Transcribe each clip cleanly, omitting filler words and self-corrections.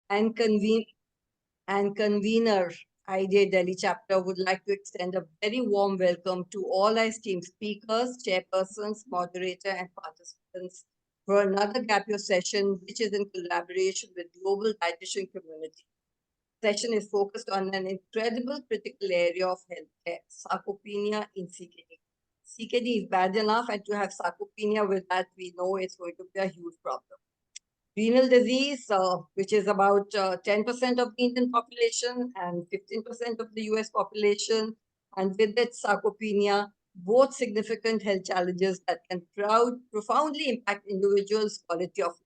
and convener IDA Delhi chapter would like to extend a very warm welcome to all our esteemed speakers, chairpersons, moderator, and participants for another GAPIO session, which is in collaboration with global dietitian community. Session is focused on an incredible critical area of healthcare, sarcopenia in CKD. CKD is bad enough, and to have sarcopenia with that, we know it's going to be a huge problem. Renal disease, which is about 10% of the Indian population and 15% of the US population, and with its sarcopenia, both significant health challenges that can profoundly impact individuals' quality of life.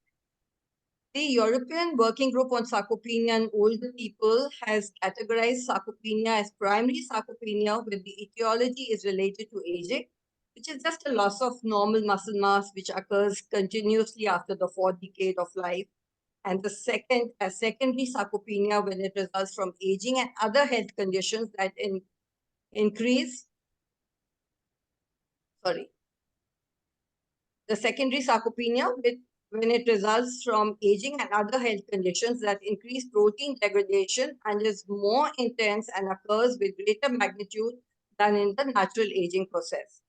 The European Working Group on Sarcopenia in Older People has categorized sarcopenia as primary sarcopenia, where the etiology is related to aging, which is just a loss of normal muscle mass, which occurs continuously after the 4th decade of life. And the second, as secondary sarcopenia, when it results from aging and other health conditions that increase. The secondary sarcopenia, when it results from aging and other health conditions that increase protein degradation and is more intense and occurs with greater magnitude than in the natural aging process.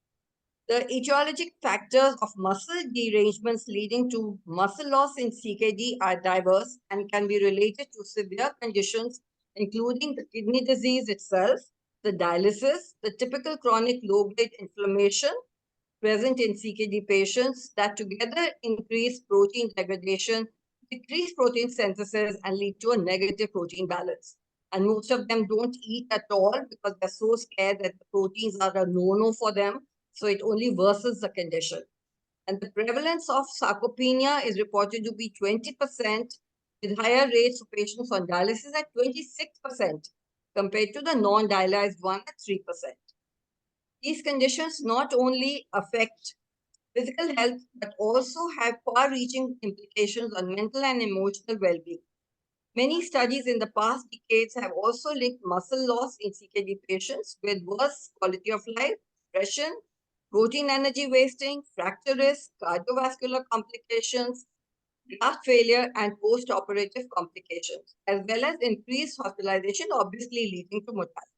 The etiologic factors of muscle derangements leading to muscle loss in CKD are diverse and can be related to severe conditions, including the kidney disease itself, the dialysis, the typical chronic low-grade inflammation present in CKD patients that together increase protein degradation, decrease protein synthesis, and lead to a negative protein balance. And most of them don't eat at all because they're so scared that the proteins are a no-no for them. So it only worsens the condition. And the prevalence of sarcopenia is reported to be 20%, with higher rates for patients on dialysis at 26%, compared to the non-dialyzed one at 3%. These conditions not only affect physical health, but also have far-reaching implications on mental and emotional well-being. Many studies in the past decades have also linked muscle loss in CKD patients with worse quality of life, depression, protein energy wasting, fracture risk, cardiovascular complications, graft failure, and post-operative complications, as well as increased hospitalization, obviously leading to mortality.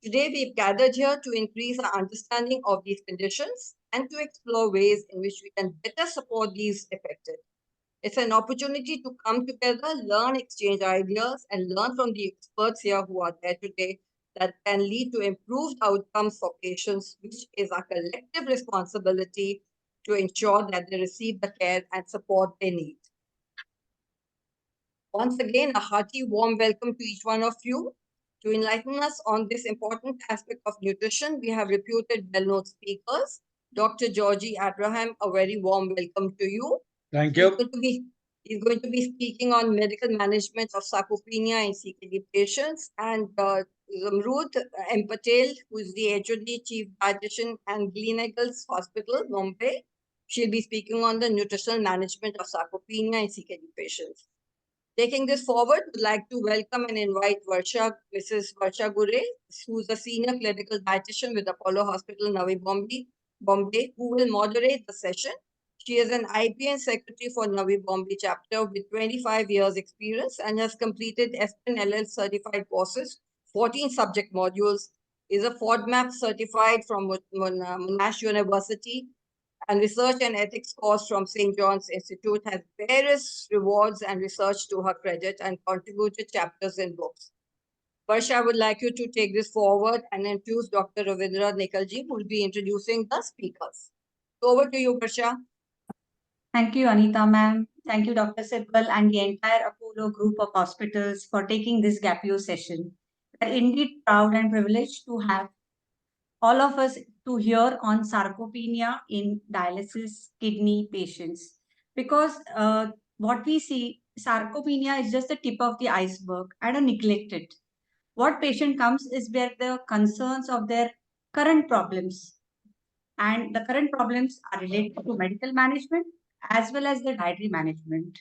Today, we've gathered here to increase our understanding of these conditions and to explore ways in which we can better support these affected. It's an opportunity to come together, learn, exchange ideas, and learn from the experts here who are there today that can lead to improved outcomes for patients, which is our collective responsibility to ensure that they receive the care and support they need. Once again, a hearty warm welcome to each one of you. To enlighten us on this important aspect of nutrition, we have reputed well-known speakers. Dr. Georgie Abraham, a very warm welcome to you. Thank you. He's going to be speaking on medical management of sarcopenia in CKD patients. And Zamrood M. Patel, who is the HOD Chief Dietitian at Gleneagles Hospital, Mumbai. She'll be speaking on the nutritional management of sarcopenia in CKD patients. Taking this forward, would like to welcome and invite Mrs. Varsha Gure, who's a senior clinical dietitian with Apollo Hospital, Navi Bombay, who will moderate the session. She is an IPN secretary for Navi Bombay chapter with 25 years experience and has completed SPNLL certified courses, 14 subject modules, is a FODMAP certified from Monash University, and research and ethics course from St. John's Institute, has various rewards and research to her credit and contributed chapters in books. Varsha, I would like you to take this forward and introduce Dr. Ravindra Nikalji, who will be introducing the speakers. So over to you, Varsha. Thank you, Anita ma'am. Thank you, Dr. Sibal and the entire Apollo group of hospitals for taking this GAPIO session. We are indeed proud and privileged to have all of us to hear on sarcopenia in dialysis kidney patients, because what we see, sarcopenia is just the tip of the iceberg and a neglected. What patient comes is where the concerns of their current problems, and the current problems are related to medical management as well as the dietary management.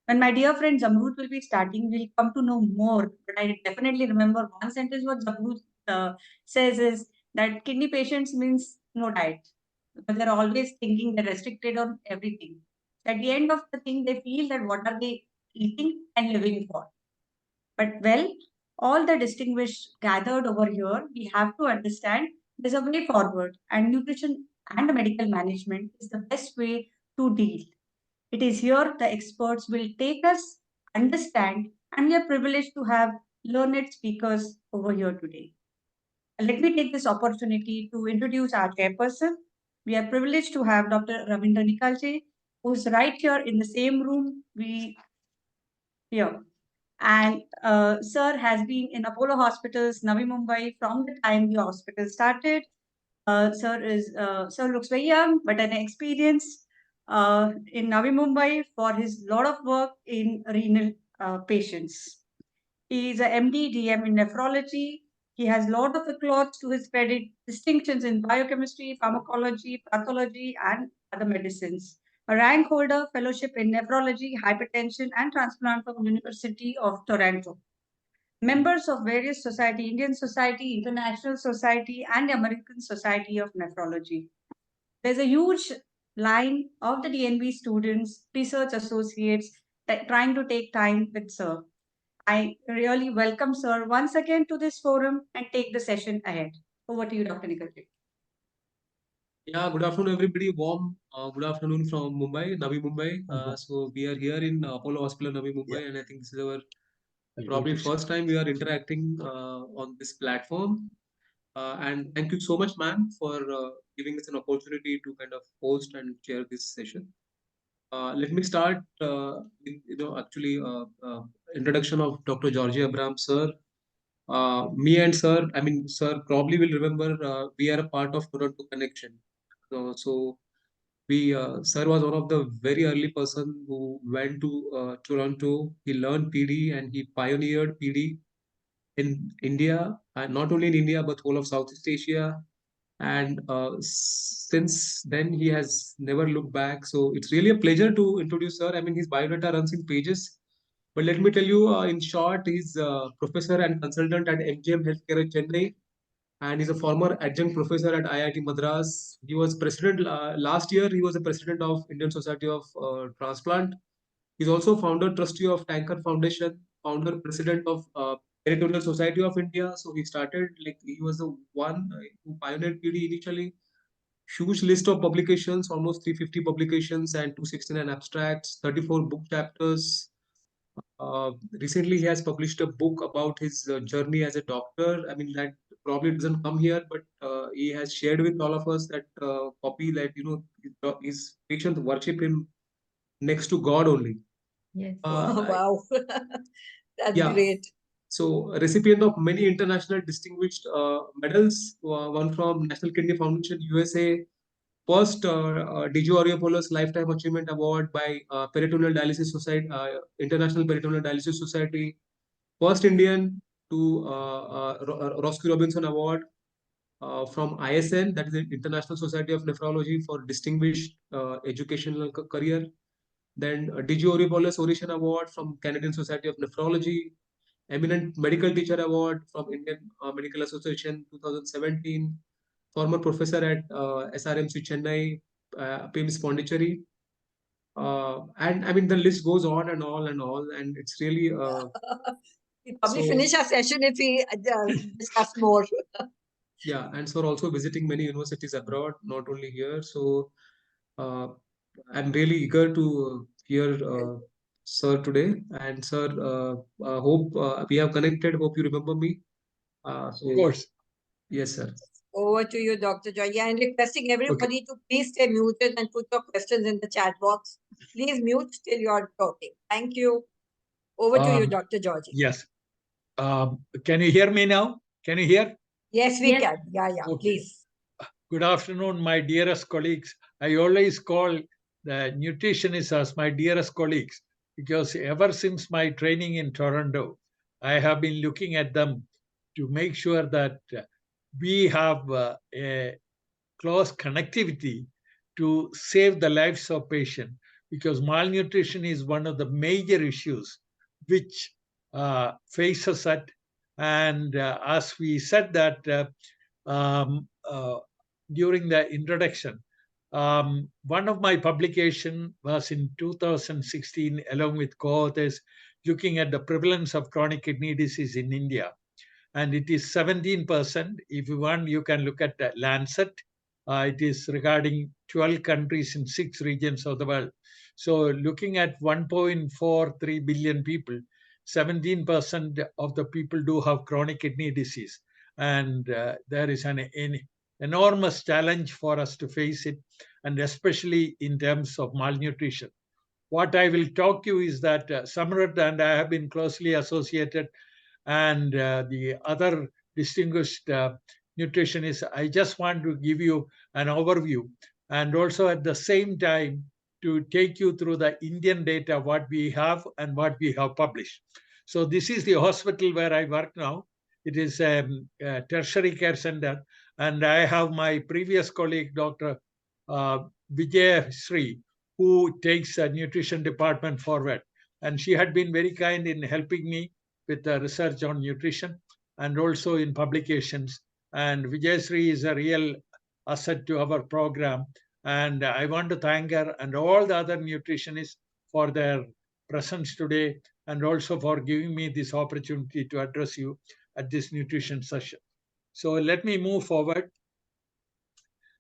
When my dear friend Zamrood will be starting, we'll come to know more. But I definitely remember one sentence what Zamrood says is that kidney patients means no diet, because they're always thinking they're restricted on everything. At the end of the thing, they feel that what are they eating and living for. But well, all the distinguished gathered over here, we have to understand there's a way forward, and nutrition and medical management is the best way to deal. It is here the experts will take us, understand, and we are privileged to have learned speakers over here today. Let me take this opportunity to introduce our chairperson. We are privileged to have Dr. Ravindra Nikalje, who's right here in the same room we here. And Sir has been in Apollo Hospitals, Navi Mumbai, from the time the hospital started. Sir looks very young, but an experience in Navi Mumbai for his lot of work in renal patients. He is a MD, DM in nephrology. He has lot of accolades to his credit, distinctions in biochemistry, pharmacology, pathology, and other medicines. A rank holder, fellowship in nephrology, hypertension, and transplant from University of Toronto. Members of various society, Indian Society, International Society, and American Society of Nephrology. There's a huge line of the DNB students, research associates that trying to take time with Sir. I really welcome Sir once again to this forum and take the session ahead. Over to you, Dr. Nikalje. Yeah, good afternoon, everybody. Warm good afternoon from Mumbai, Navi Mumbai. So we are here in Apollo Hospital, Navi Mumbai, and I think this is our probably first time we are interacting on this platform. And thank you so much, ma'am, for giving us an opportunity to kind of host and chair this session. Let me start with, introduction of Dr. Georgie Abraham, sir. Me and sir, I mean, sir probably will remember we are a part of Toronto Connection. So we, sir was one of the very early person who went to Toronto. He learned PD and he pioneered PD in India, and not only in India but whole of Southeast Asia. And since then he has never looked back. So it's really a pleasure to introduce sir. I mean, his biodata runs in pages, but let me tell you in short, he's a professor and consultant at MGM Healthcare at Chennai, and he's a former adjunct professor at IIT Madras. He was president last year. He was the president of Indian Society of Transplant. He's also founder trustee of Tanker Foundation, founder president of Peritoneal Society of India. So he started, like, he was the one who pioneered PD initially. Huge list of publications, almost 350 publications and 269 abstracts, 34 book chapters. Recently, he has published a book about his journey as a doctor. I mean, that probably doesn't come here, but he has shared with all of us that copy that, his patients worship him next to God only. Yes. Wow. That's Yeah. great. So, a recipient of many international distinguished medals, one from National Kidney Foundation, USA, first Digio Aureopolis Lifetime Achievement Award by Peritoneal Dialysis Society, International Peritoneal Dialysis Society, first Indian to Roscoe Robinson Award from ISN, that is the International Society of Nephrology, for distinguished educational career. Then Digio Aureopolis Orishan Award from Canadian Society of Nephrology, Eminent Medical Teacher Award from Indian Medical Association 2017, former professor at SRMC Chennai, PIMS Pondicherry. And I mean, the list goes on and all and all, and it's really. We probably So- finish our session if we discuss more. Yeah, and so also visiting many universities abroad, not only here. So I'm really eager to hear sir today. And sir, hope we have connected. Hope you remember me. So, Of course. Yes, sir. Over to you, Dr. Joy. Yeah, and requesting everybody to please stay muted and put your questions in the chat box. Please mute till you're talking. Thank you. Over to you, Dr. Georgie. Yes. Can you hear me now? Can you hear? Yes, we Yes. can. Yeah, Okay. please. Good afternoon, my dearest colleagues. I always call the nutritionists as my dearest colleagues because ever since my training in Toronto, I have been looking at them to make sure that we have a close connectivity to save the lives of patients, because malnutrition is one of the major issues which faces us. And as we said that during the introduction, One of my publication was in 2016, along with co-authors, looking at the prevalence of chronic kidney disease in India. And it is 17%. If you want, you can look at the Lancet. It is regarding 12 countries in 6 regions of the world. So looking at 1.43 billion people, 17% of the people do have chronic kidney disease. And there is an enormous challenge for us to face it, and especially in terms of malnutrition. What I will talk to you is that Samrat and I have been closely associated, and the other distinguished nutritionists. I just want to give you an overview, and also at the same time to take you through the Indian data, what we have and what we have published. So this is the hospital where I work now. It is a tertiary care center, and I have my previous colleague, Dr. Vijay Sri, who takes the nutrition department forward. And she had been very kind in helping me with the research on nutrition and also in publications. And Vijayasri is a real asset to our program. And I want to thank her and all the other nutritionists for their presence today, and also for giving me this opportunity to address you at this nutrition session. So let me move forward.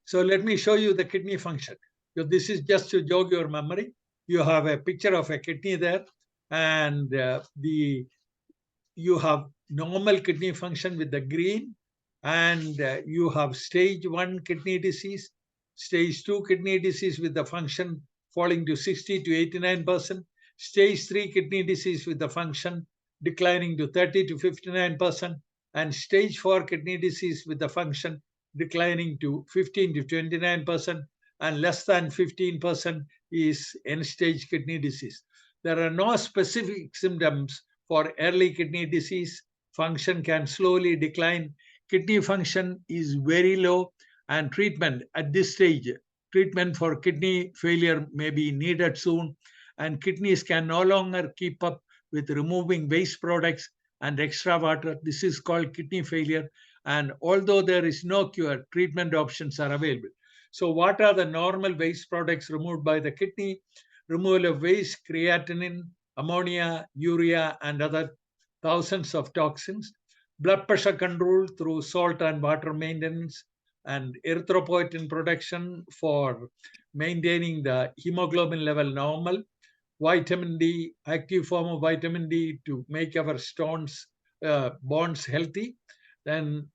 So let me show you the kidney function. So this is just to jog your memory. You have a picture of a kidney there, and you have normal kidney function with the green, and you have stage 1 kidney disease, stage 2 kidney disease with the function falling to 60 to 89%, stage 3 kidney disease with the function declining to 30 to 59%, and stage 4 kidney disease with the function declining to 15 to 29%, and less than 15% is end-stage kidney disease. There are no specific symptoms for early kidney disease. Function can slowly decline. Kidney function is very low, and treatment at this stage, treatment for kidney failure may be needed soon, and kidneys can no longer keep up with removing waste products and extra water. This is called kidney failure. And although there is no cure, treatment options are available. So what are the normal waste products removed by the kidney? Removal of waste, creatinine, ammonia, urea, and other thousands of toxins. Blood pressure control through salt and water maintenance, and erythropoietin production for maintaining the hemoglobin level normal. Vitamin D, active form of vitamin D to make our bonds healthy. Then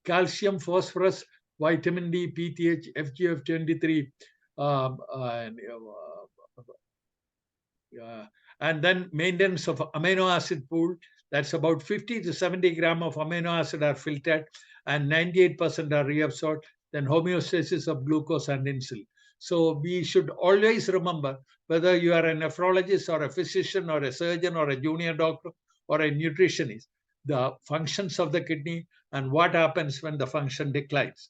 calcium, phosphorus, vitamin D, PTH, FGF23, and then maintenance of amino acid pool. That's about 50 to 70 grams of amino acid are filtered, and 98% are reabsorbed. Then homeostasis of glucose and insulin. So we should always remember, whether you are a nephrologist or a physician or a surgeon or a junior doctor or a nutritionist, the functions of the kidney and what happens when the function declines.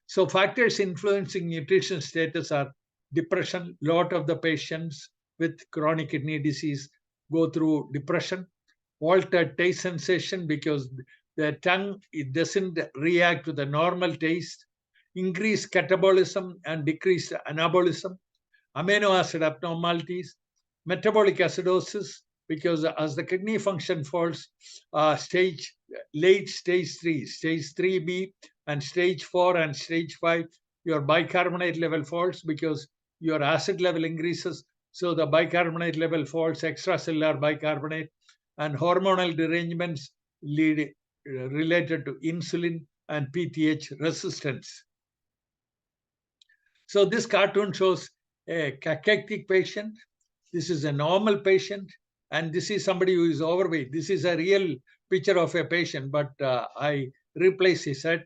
So factors influencing nutrition status are depression. A lot of the patients with chronic kidney disease go through depression. Altered taste sensation, because the tongue, it doesn't react to the normal taste. Increased catabolism and decreased anabolism. Amino acid abnormalities. Metabolic acidosis, because as the kidney function falls, late stage 3, stage 3B, and stage 4 and stage 5, your bicarbonate level falls because your acid level increases. So the bicarbonate level falls, extracellular bicarbonate, and hormonal derangements related to insulin and PTH resistance. So this cartoon shows a cachectic patient. This is a normal patient, and this is somebody who is overweight. This is a real picture of a patient, but I replace his head.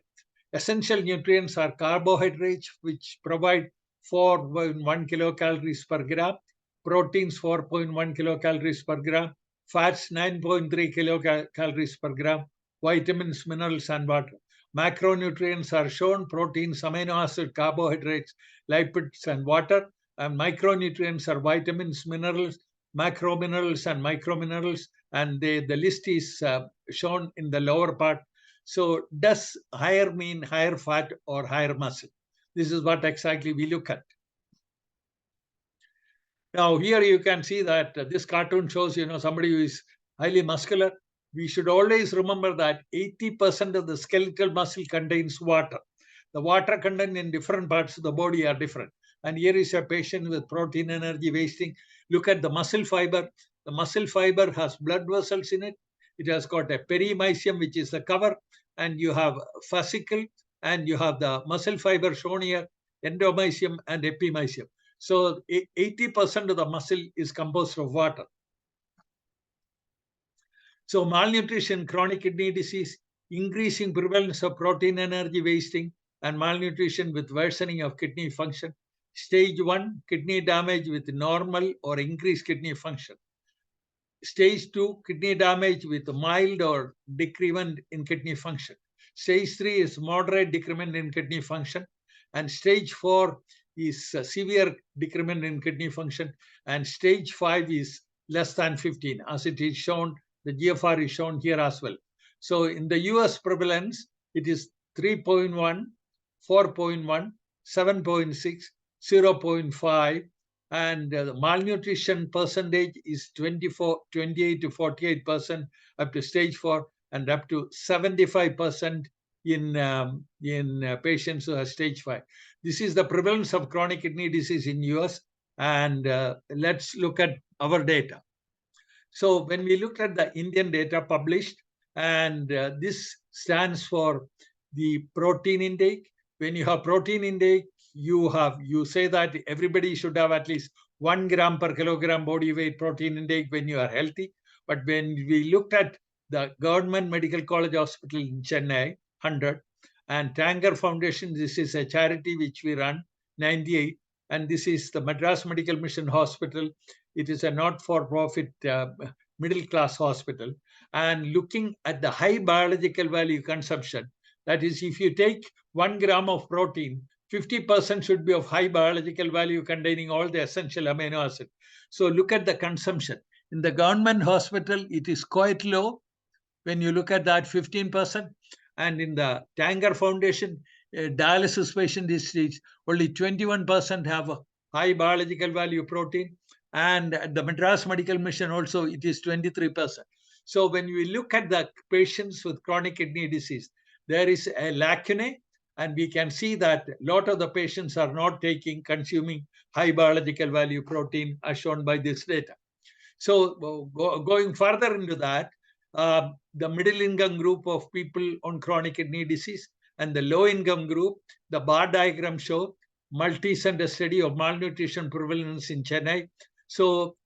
Essential nutrients are carbohydrates, which provide 4.1 kilocalories per gram, proteins 4.1 kilocalories per gram, fats 9.3 kilocalories per gram, vitamins, minerals, and water. Macronutrients are shown: proteins, amino acid, carbohydrates, lipids, and water. And micronutrients are vitamins, minerals, macrominerals, and microminerals. And the list is shown in the lower part. So does higher mean higher fat or higher muscle? This is what exactly we look at. Now, here you can see that this cartoon shows, somebody who is highly muscular. We should always remember that 80% of the skeletal muscle contains water. The water content in different parts of the body are different. And here is a patient with protein energy wasting. Look at the muscle fiber. The muscle fiber has blood vessels in it. It has got a perimysium, which is the cover, and you have fascicle, and you have the muscle fiber shown here, endomysium and epimysium. So 80% of the muscle is composed of water. So malnutrition, chronic kidney disease, increasing prevalence of protein energy wasting, and malnutrition with worsening of kidney function. Stage 1, kidney damage with normal or increased kidney function. Stage 2, kidney damage with mild or decrement in kidney function. Stage 3 is moderate decrement in kidney function. And stage 4 is severe decrement in kidney function. And stage 5 is less than 15, as it is shown. The GFR is shown here as well. So in the US prevalence, it is 3.1, 4.1, 7.6, 0.5, and the malnutrition percentage is 28 to 48% up to stage 4, and up to 75% in patients who have stage 5. This is the prevalence of chronic kidney disease in US, and let's look at our data. So when we looked at the Indian data published, and this stands for the protein intake. When you have protein intake, you say that everybody should have at least 1 gram per kilogram body weight protein intake when you are healthy. But when we looked at the Government Medical College Hospital in Chennai, 100, and Tanger Foundation, this is a charity which we run, 98, and this is the Madras Medical Mission Hospital. It is a not-for-profit middle-class hospital. And looking at the high biological value consumption, that is, if you take 1 gram of protein, 50% should be of high biological value containing all the essential amino acids. So look at the consumption. In the government hospital, it is quite low. When you look at that, 15%. And in the Tanger Foundation, dialysis patient disease, only 21% have a high biological value protein. And at the Madras Medical Mission also, it is 23%. So when we look at the patients with chronic kidney disease, there is a lacunae, and we can see that a lot of the patients are not consuming high biological value protein, as shown by this data. So going further into that, the middle income group of people on chronic kidney disease and the low income group, the bar diagram show multi-center study of malnutrition prevalence in Chennai. So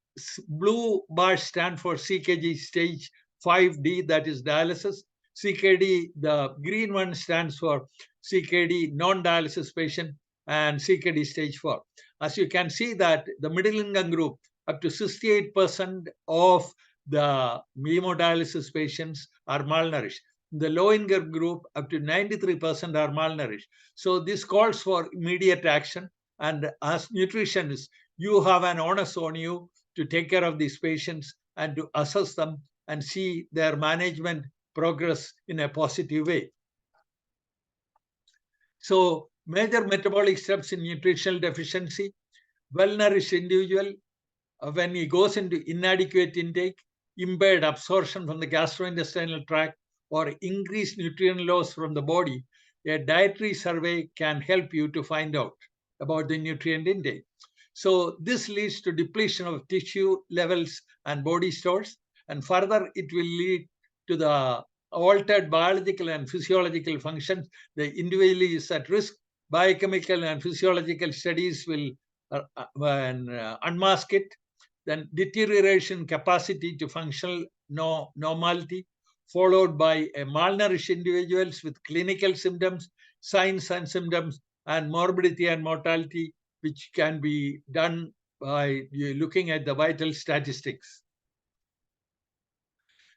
blue bars stand for CKD stage 5D, that is dialysis. CKD, the green one stands for CKD non-dialysis patient, and CKD stage 4. As you can see that the middle income group, up to 68% of the hemodialysis patients are malnourished. The low income group, up to 93% are malnourished. So this calls for immediate action. And as nutritionists, you have an onus on you to take care of these patients and to assess them and see their management progress in a positive way. So major metabolic steps in nutritional deficiency: well-nourished individual, when he goes into inadequate intake, impaired absorption from the gastrointestinal tract, or increased nutrient loss from the body, a dietary survey can help you to find out about the nutrient intake. So this leads to depletion of tissue levels and body stores, and further it will lead to the altered biological and physiological functions. The individual is at risk. Biochemical and physiological studies will unmask it. Then deterioration capacity to functional normality, followed by a malnourished individuals with clinical symptoms, signs and symptoms, and morbidity and mortality, which can be done by looking at the vital statistics.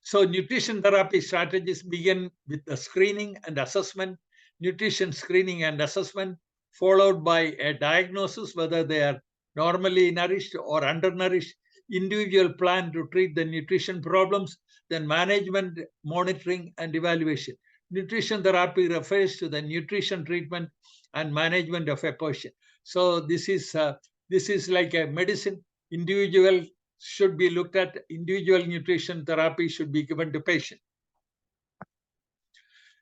So nutrition therapy strategies begin with the screening and assessment, nutrition screening and assessment, followed by a diagnosis whether they are normally nourished or undernourished, individual plan to treat the nutrition problems, then management, monitoring, and evaluation. Nutrition therapy refers to the nutrition treatment and management of a patient. So this is like a medicine. Individual should be looked at. Individual nutrition therapy should be given to patient.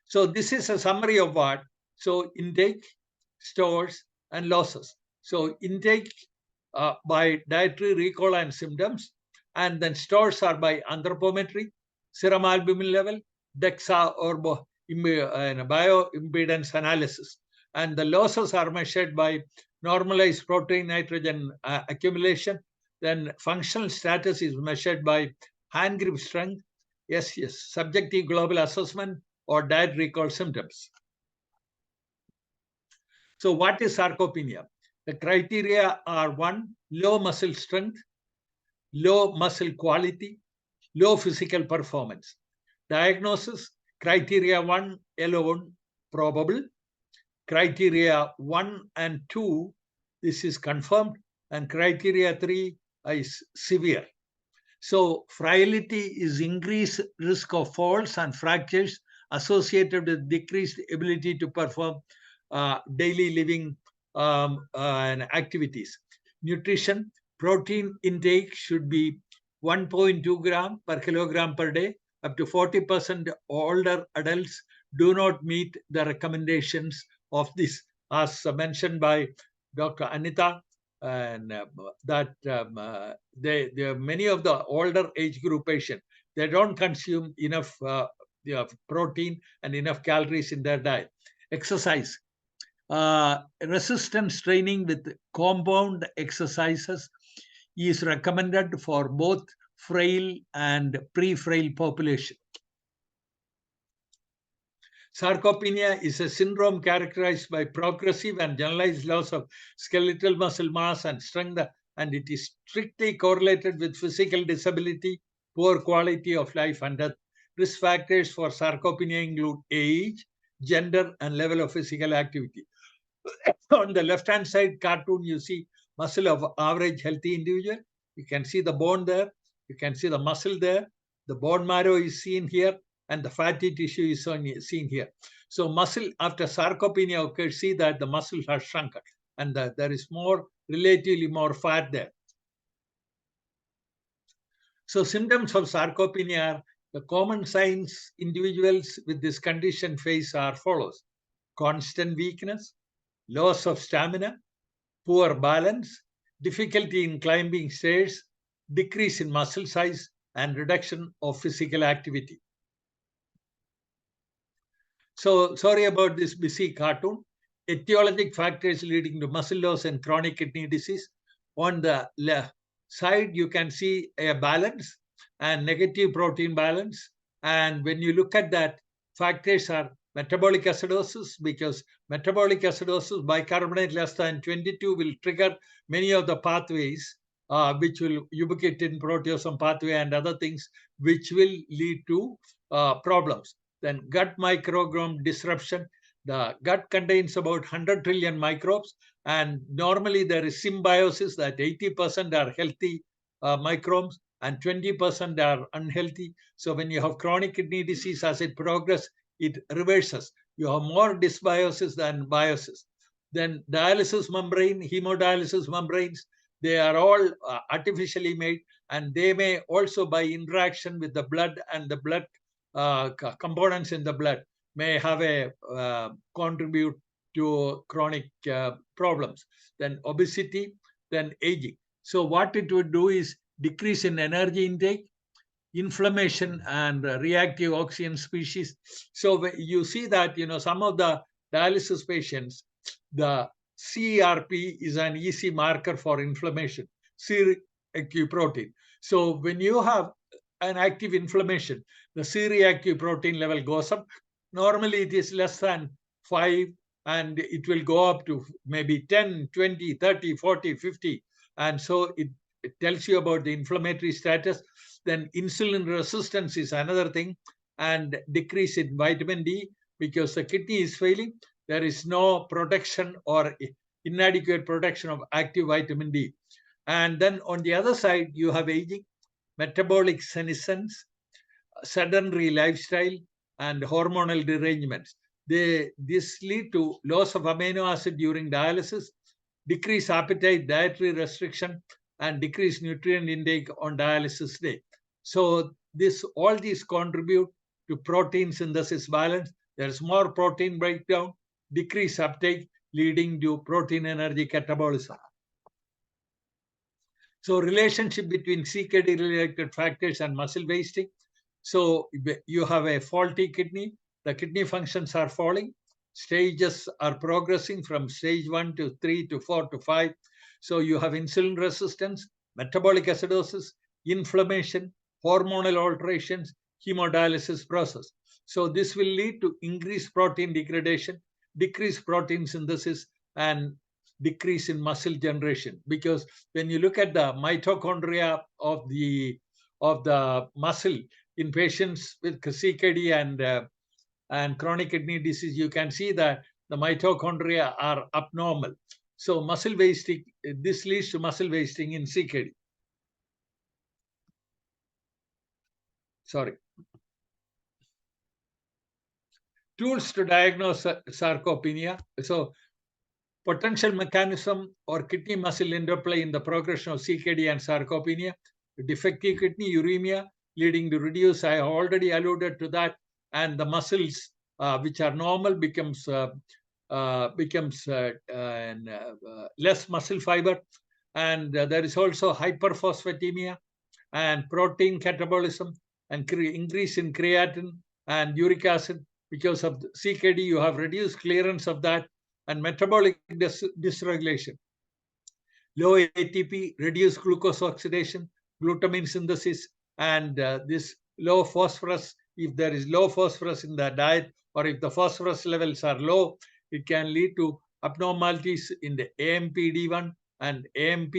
So this is a summary of what? So intake, stores, and losses. So intake by dietary recall and symptoms, and then stores are by anthropometry, serum albumin level, DEXA or bioimpedance analysis. And the losses are measured by normalized protein nitrogen accumulation. Then functional status is measured by hand grip strength, subjective global assessment, or diet recall symptoms. So what is sarcopenia? The criteria are: 1, low muscle strength, low muscle quality, low physical performance. Diagnosis: criteria 1 alone, probable. Criteria 1 and 2, this is confirmed. And criteria 3 is severe. So frailty is increased risk of falls and fractures associated with decreased ability to perform daily living and activities. Nutrition: protein intake should be 1.2 gram per kilogram per day. Up to 40% older adults do not meet the recommendations of this, as mentioned by Dr. Anita, and that many of the older age group patients, they don't consume enough protein and enough calories in their diet. Exercise: resistance training with compound exercises is recommended for both frail and pre-frail population. Sarcopenia is a syndrome characterized by progressive and generalized loss of skeletal muscle mass and strength, and it is strictly correlated with physical disability, poor quality of life, and death. Risk factors for sarcopenia include age, gender, and level of physical activity. On the left-hand side cartoon, you see muscle of average healthy individual. You can see the bone there. You can see the muscle there. The bone marrow is seen here, and the fatty tissue is seen here. So muscle after sarcopenia occurs, see that the muscle has shrunken, and there is relatively more fat there. So symptoms of sarcopenia are: the common signs individuals with this condition face are follows: constant weakness, loss of stamina, poor balance, difficulty in climbing stairs, decrease in muscle size, and reduction of physical activity. So sorry about this busy cartoon. Etiologic factors leading to muscle loss and chronic kidney disease. On the left side, you can see a balance and negative protein balance. And when you look at that, factors are metabolic acidosis, because metabolic acidosis, bicarbonate less than 22 will trigger many of the pathways, which will ubiquitin proteasome pathway and other things, which will lead to problems. Then gut microbiome disruption. The gut contains about 100 trillion microbes, and normally there is symbiosis, that 80% are healthy microbes and 20% are unhealthy. So when you have chronic kidney disease, as it progresses, it reverses. You have more dysbiosis than biosis. Then dialysis membrane, hemodialysis membranes, they are all artificially made, and they may also, by interaction with the blood and the blood components in the blood, may have a contribute to chronic problems. Then obesity, then aging. So what it would do is decrease in energy intake, inflammation, and reactive oxygen species. So you see that, some of the dialysis patients, the CRP is an easy marker for inflammation, C-reactive protein. So when you have an active inflammation, the C-reactive protein level goes up. Normally it is less than 5, and it will go up to maybe 10, 20, 30, 40, 50. And so it tells you about the inflammatory status. Then insulin resistance is another thing, and decrease in vitamin D, because the kidney is failing. There is no protection or inadequate protection of active vitamin D. And then on the other side, you have aging, metabolic senescence, sedentary lifestyle, and hormonal derangements. This lead to loss of amino acid during dialysis, decreased appetite, dietary restriction, and decreased nutrient intake on dialysis day. So all these contribute to protein synthesis balance. There's more protein breakdown, decreased uptake, leading to protein energy catabolism. So relationship between CKD related factors and muscle wasting. So you have a faulty kidney, the kidney functions are falling, stages are progressing from stage 1 to 3 to 4 to 5. So you have insulin resistance, metabolic acidosis, inflammation, hormonal alterations, hemodialysis process. So this will lead to increased protein degradation, decreased protein synthesis, and decrease in muscle generation. Because when you look at the mitochondria of the muscle in patients with CKD and chronic kidney disease, you can see that the mitochondria are abnormal. So muscle wasting, this leads to muscle wasting in CKD. Sorry. Tools to diagnose sarcopenia. So potential mechanism or kidney muscle interplay in the progression of CKD and sarcopenia. Defective kidney, uremia, leading to reduce, I already alluded to that, and the muscles which are normal becomes less muscle fiber, and there is also hyperphosphatemia and protein catabolism and increase in creatine and uric acid. Because of CKD, you have reduced clearance of that, and metabolic dysregulation. Low ATP, reduced glucose oxidation, glutamine synthesis, and this low phosphorus. If there is low phosphorus in the diet, or if the phosphorus levels are low, it can lead to abnormalities in the AMPD1 and AMP.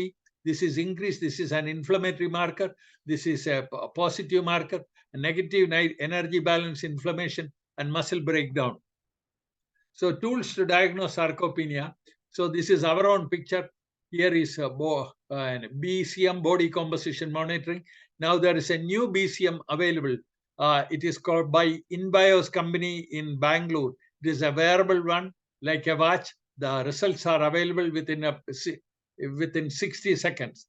This is increased. This is an inflammatory marker. This is a positive marker, a negative energy balance, inflammation, and muscle breakdown. So tools to diagnose sarcopenia. So this is our own picture. Here is BCM, body composition monitoring. Now there is a new BCM available. It is called by InBio's company in Bangalore. It is a wearable one, like a watch. The results are available within 60 seconds.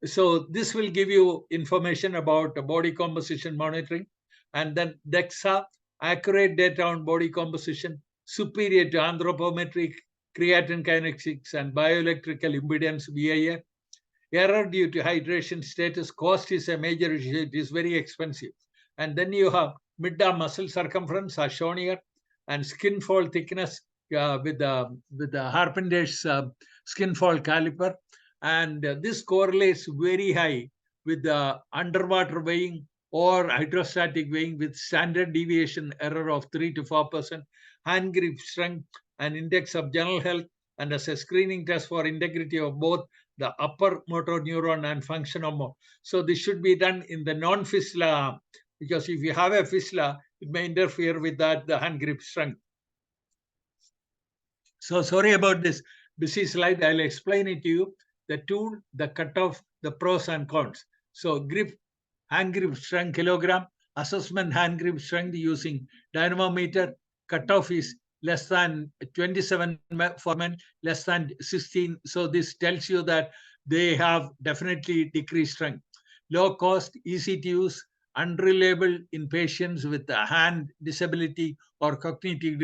So this will give you information about body composition monitoring. And then DEXA, accurate data on body composition, superior to anthropometric, creatine kinetics, and bioelectrical impedance, BIA. Error due to hydration status. Cost is a major issue. It is very expensive. And then you have mid-arm muscle circumference, as shown here, and skin fold thickness with the Harpender's skin fold caliper. And this correlates very high with the underwater weighing or hydrostatic weighing with standard deviation error of 3 to 4%, hand grip strength, and index of general health, and as a screening test for integrity of both the upper motor neuron and function of more. So this should be done in the non-fistula, because if you have a fistula, it may interfere with that, the hand grip strength. So sorry about this busy slide. I'll explain it to you. The tool, the cutoff, the pros and cons. So grip, hand grip strength kilogram, assessment hand grip strength using dynamometer. Cutoff is less than 27 for men, less than 16. So this tells you that they have definitely decreased strength. Low cost, easy to use, unreliable in patients with a hand disability or cognitive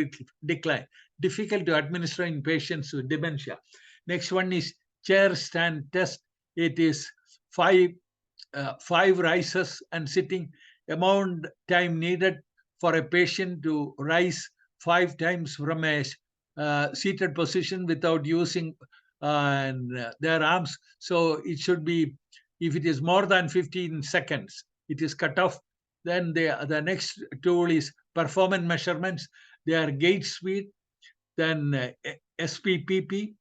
decline. Difficult to administer in patients with dementia. Next one is chair stand test. It is 5 rises and sitting. Amount time needed for a patient to rise 5 times from a seated position without using their arms. So it should be, if it is more than 15 seconds, it is cut off. Then the next tool is performance measurements. They are gait speed, then SPPP,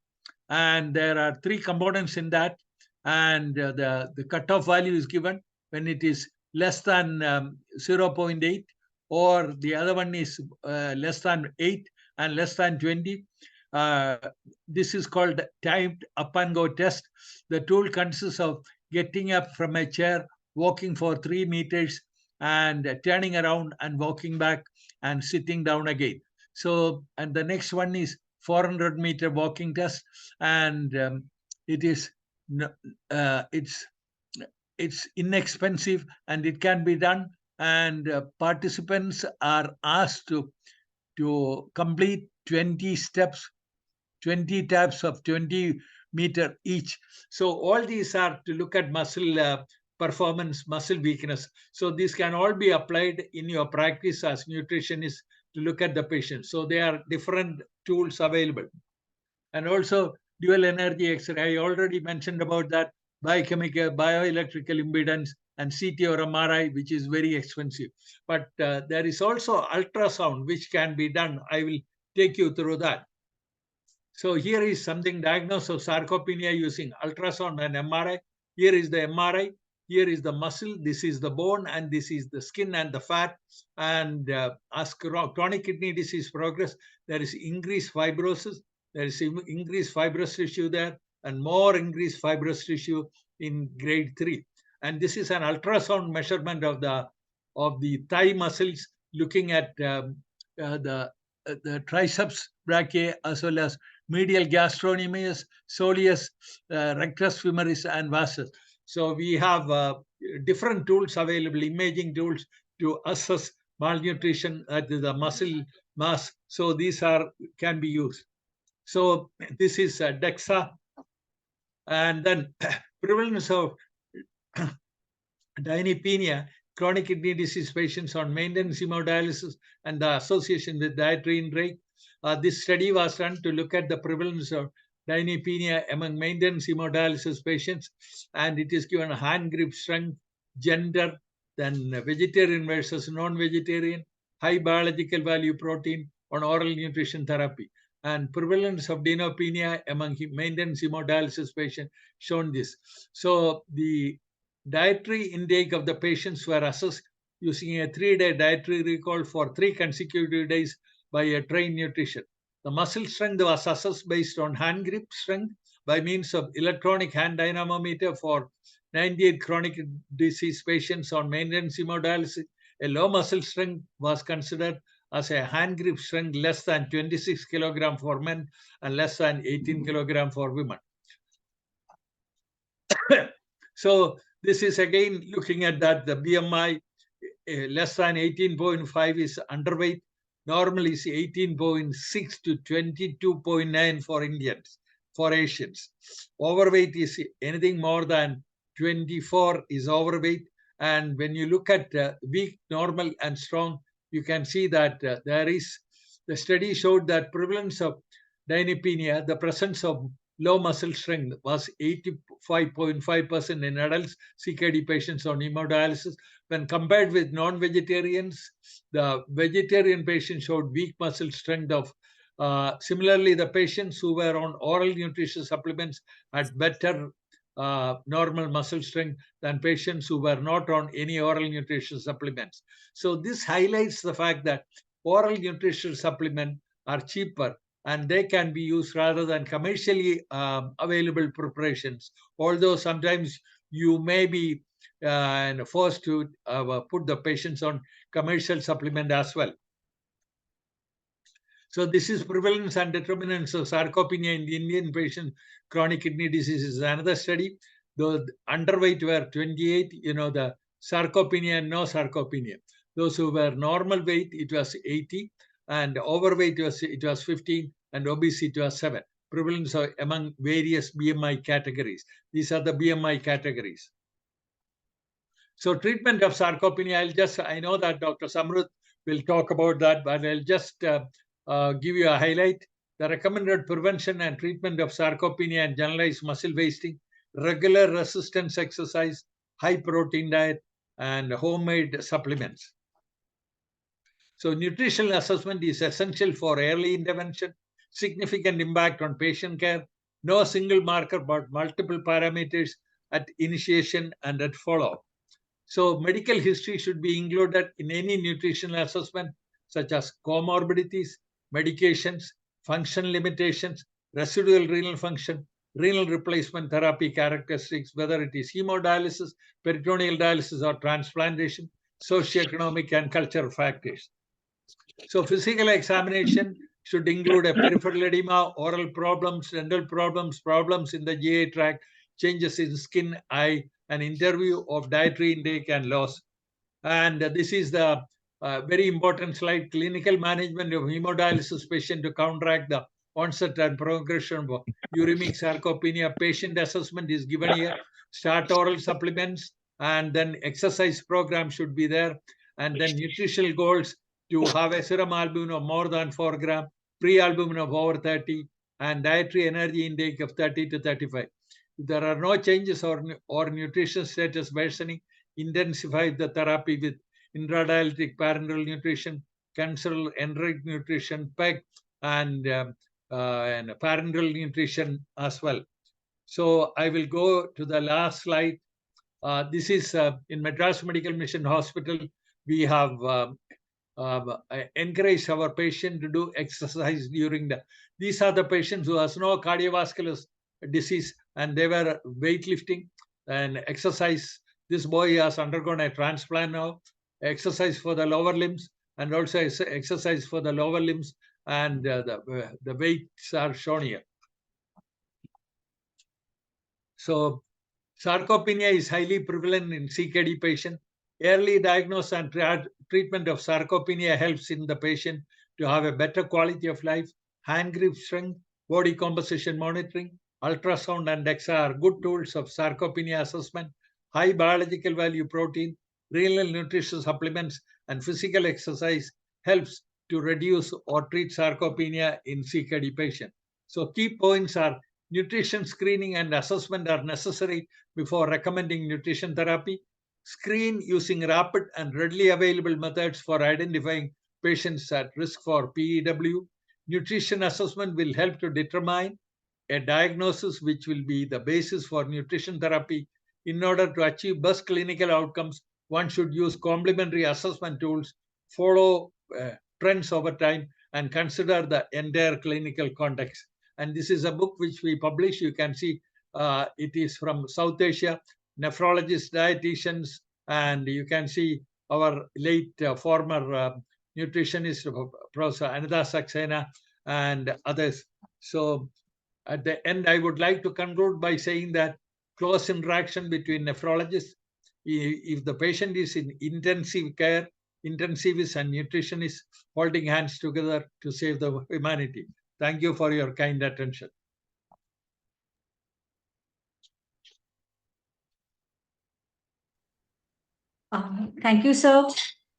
and there are 3 components in that. And the cutoff value is given when it is less than 0.8, or the other one is less than 8 and less than 20. This is called timed up and go test. The tool consists of getting up from a chair, walking for 3 meters, and turning around and walking back and sitting down again. So, and the next one is 400-meter walking test, and it is it's inexpensive and it can be done. And participants are asked to complete 20 steps, 20 taps of 20 meter each. So all these are to look at muscle performance, muscle weakness. So these can all be applied in your practice as nutritionists to look at the patient. So there are different tools available. And also dual energy X-ray, I already mentioned about that, biochemical, bioelectrical impedance, and CT or MRI, which is very expensive. But there is also ultrasound, which can be done. I will take you through that. So here is something diagnosed of sarcopenia using ultrasound and MRI. Here is the MRI. Here is the muscle. This is the bone, and this is the skin and the fat. And as chronic kidney disease progress, there is increased fibrosis. There is increased fibrous tissue there, and more increased fibrous tissue in grade 3. And this is an ultrasound measurement of the thigh muscles, looking at the triceps brachii, as well as medial gastrocnemius, soleus, rectus femoris, and vastus. So we have different tools available, imaging tools, to assess malnutrition at the muscle mass. So these can be used. So this is DEXA. And then prevalence of dyspnea, chronic kidney disease patients on maintenance hemodialysis, and the association with dietary intake. This study was done to look at the prevalence of dyspnea among maintenance hemodialysis patients, and it is given hand grip strength, gender, then vegetarian versus non-vegetarian, high biological value protein on oral nutrition therapy. And prevalence of dyspnea among maintenance hemodialysis patients shown this. So the dietary intake of the patients were assessed using a 3-day dietary recall for 3 consecutive days by a trained nutrition. The muscle strength was assessed based on hand grip strength by means of electronic hand dynamometer for 98 chronic disease patients on maintenance hemodialysis. A low muscle strength was considered as a hand grip strength less than 26 kilogram for men and less than 18 kilogram for women. So this is again looking at that the BMI less than 18.5 is underweight. Normal is 18.6 to 22.9 for Indians. For Asians, overweight is anything more than 24 is overweight. And when you look at weak, normal, and strong, you can see that the study showed that prevalence of dyspnea, the presence of low muscle strength, was 85.5% in adults, CKD patients on hemodialysis. When compared with non-vegetarians, the vegetarian patients showed weak muscle strength of similarly, the patients who were on oral nutrition supplements had better normal muscle strength than patients who were not on any oral nutrition supplements. So this highlights the fact that oral nutrition supplements are cheaper and they can be used rather than commercially available preparations. Although sometimes you may be forced to put the patients on commercial supplement as well. So this is prevalence and determinants of sarcopenia in the Indian patient chronic kidney disease is another study. The underweight were 28, the sarcopenia and no sarcopenia. Those who were normal weight, it was 80, and overweight it was 15, and obesity was 7. Prevalence among various BMI categories. These are the BMI categories. So treatment of sarcopenia, I know that Dr. Samruth will talk about that, but I'll just give you a highlight. The recommended prevention and treatment of sarcopenia and generalized muscle wasting, regular resistance exercise, high protein diet, and homemade supplements. So nutritional assessment is essential for early intervention, significant impact on patient care, no single marker but multiple parameters at initiation and at follow-up. So medical history should be included in any nutritional assessment, such as comorbidities, medications, function limitations, residual renal function, renal replacement therapy characteristics, whether it is hemodialysis, peritoneal dialysis, or transplantation, socioeconomic and cultural factors. So physical examination should include a peripheral edema, oral problems, dental problems, problems in the GI tract, changes in skin, eye, an interview of dietary intake and loss. And this is the very important slide, clinical management of hemodialysis patient to counteract the onset and progression of uremic sarcopenia. Patient assessment is given here. Start oral supplements, and then exercise program should be there. And then nutritional goals to have a serum albumin of more than 4 gram, pre-albumin of over 30, and dietary energy intake of 30 to 35. If there are no changes or nutrition status worsening, intensify the therapy with intradialytic parenteral nutrition, cancer enteric nutrition, PEG, and parenteral nutrition as well. So I will go to the last slide. This is in Madras Medical Mission Hospital. We have encouraged our patient to do exercise during the. These are the patients who has no cardiovascular disease and they were weightlifting and exercise. This boy has undergone a transplant now. Exercise for the lower limbs and also exercise for the lower limbs, and the weights are shown here. So sarcopenia is highly prevalent in CKD patient. Early diagnosis and treatment of sarcopenia helps in the patient to have a better quality of life. Hand grip strength, body composition monitoring, ultrasound and DEXA are good tools of sarcopenia assessment. High biological value protein, renal nutrition supplements, and physical exercise helps to reduce or treat sarcopenia in CKD patient. So key points are nutrition screening and assessment are necessary before recommending nutrition therapy. Screen using rapid and readily available methods for identifying patients at risk for PEW. Nutrition assessment will help to determine a diagnosis which will be the basis for nutrition therapy. In order to achieve best clinical outcomes, one should use complementary assessment tools, follow trends over time, and consider the entire clinical context. And this is a book which we publish. You can see it is from South Asia, nephrologists, dietitians, and you can see our late former nutritionist, Professor Anita Saxena, and others. So at the end, I would like to conclude by saying that close interaction between nephrologists, if the patient is in intensive care, intensivists and nutritionists holding hands together to save the humanity. Thank you for your kind attention. Thank you, sir.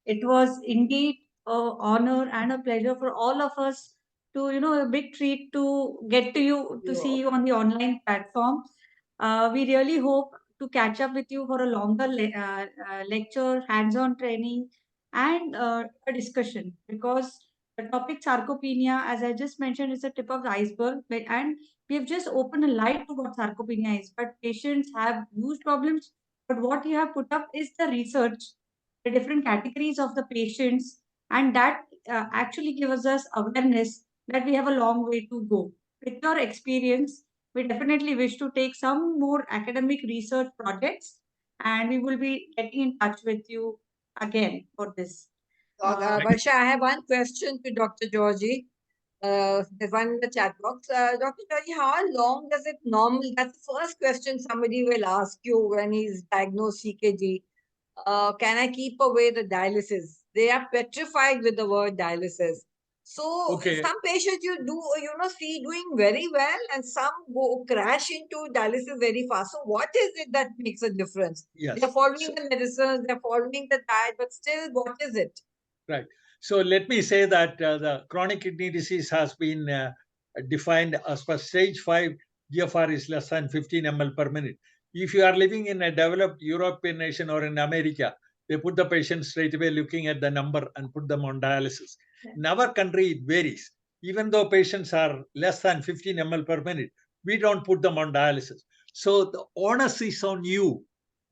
It was indeed an honor and a pleasure for all of us to, a big treat to get to you, to see you on the online platform. We really hope to catch up with you for a longer lecture, hands-on training, and a discussion, because the topic sarcopenia, as I just mentioned, is a tip of the iceberg, and we have just opened a light to what sarcopenia is. But patients have huge problems. But what you have put up is the research, the different categories of the patients, and that actually gives us awareness that we have a long way to go. With your experience, we definitely wish to take some more academic research projects, and we will be getting in touch with you again for this. Varsha, I have one question to Dr. Georgie. There's one in the chat box. Dr. Georgie, how long does it normally? That's the first question somebody will ask you when he's diagnosed CKD. Can I keep away the dialysis? They are petrified with the word dialysis. So some patients you do, see doing very well, and some go crash into dialysis very fast. So what is it that makes a difference? Yes. They're following the medicines, they're following the diet, but still, what is it? Right. So let me say that the chronic kidney disease has been defined as per stage 5, GFR is less than 15 ml per minute. If you are living in a developed European nation or in America, they put the patient straight away looking at the number and put them on dialysis. In our country, it varies. Even though patients are less than 15 ml per minute, we don't put them on dialysis. So the onus is on you,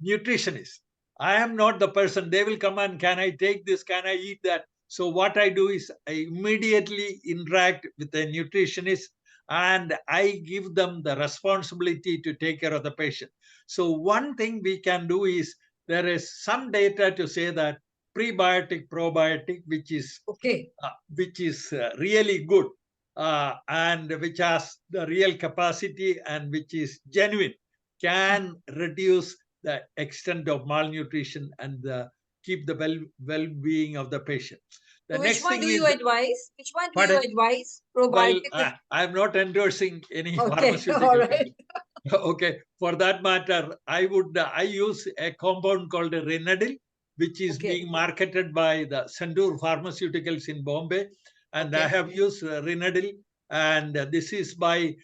nutritionist. I am not the person. They will come and can I take this? Can I eat that? So what I do is I immediately interact with the nutritionist and I give them the responsibility to take care of the patient. So one thing we can do is there is some data to say that prebiotic probiotic, which is Okay. really good, and which has the real capacity and which is genuine, can reduce the extent of malnutrition and keep the well-being of the patient. The So next which one thing do is, you advise? Which one do you pardon? advise? Well, Probiotic. I'm not endorsing any Okay, pharmaceutical all right. company. Okay, for that matter, I use a compound called Renadil, which is Okay. being marketed by the Sandur Pharmaceuticals in Bombay, and I Okay. have used Renadil, and this is by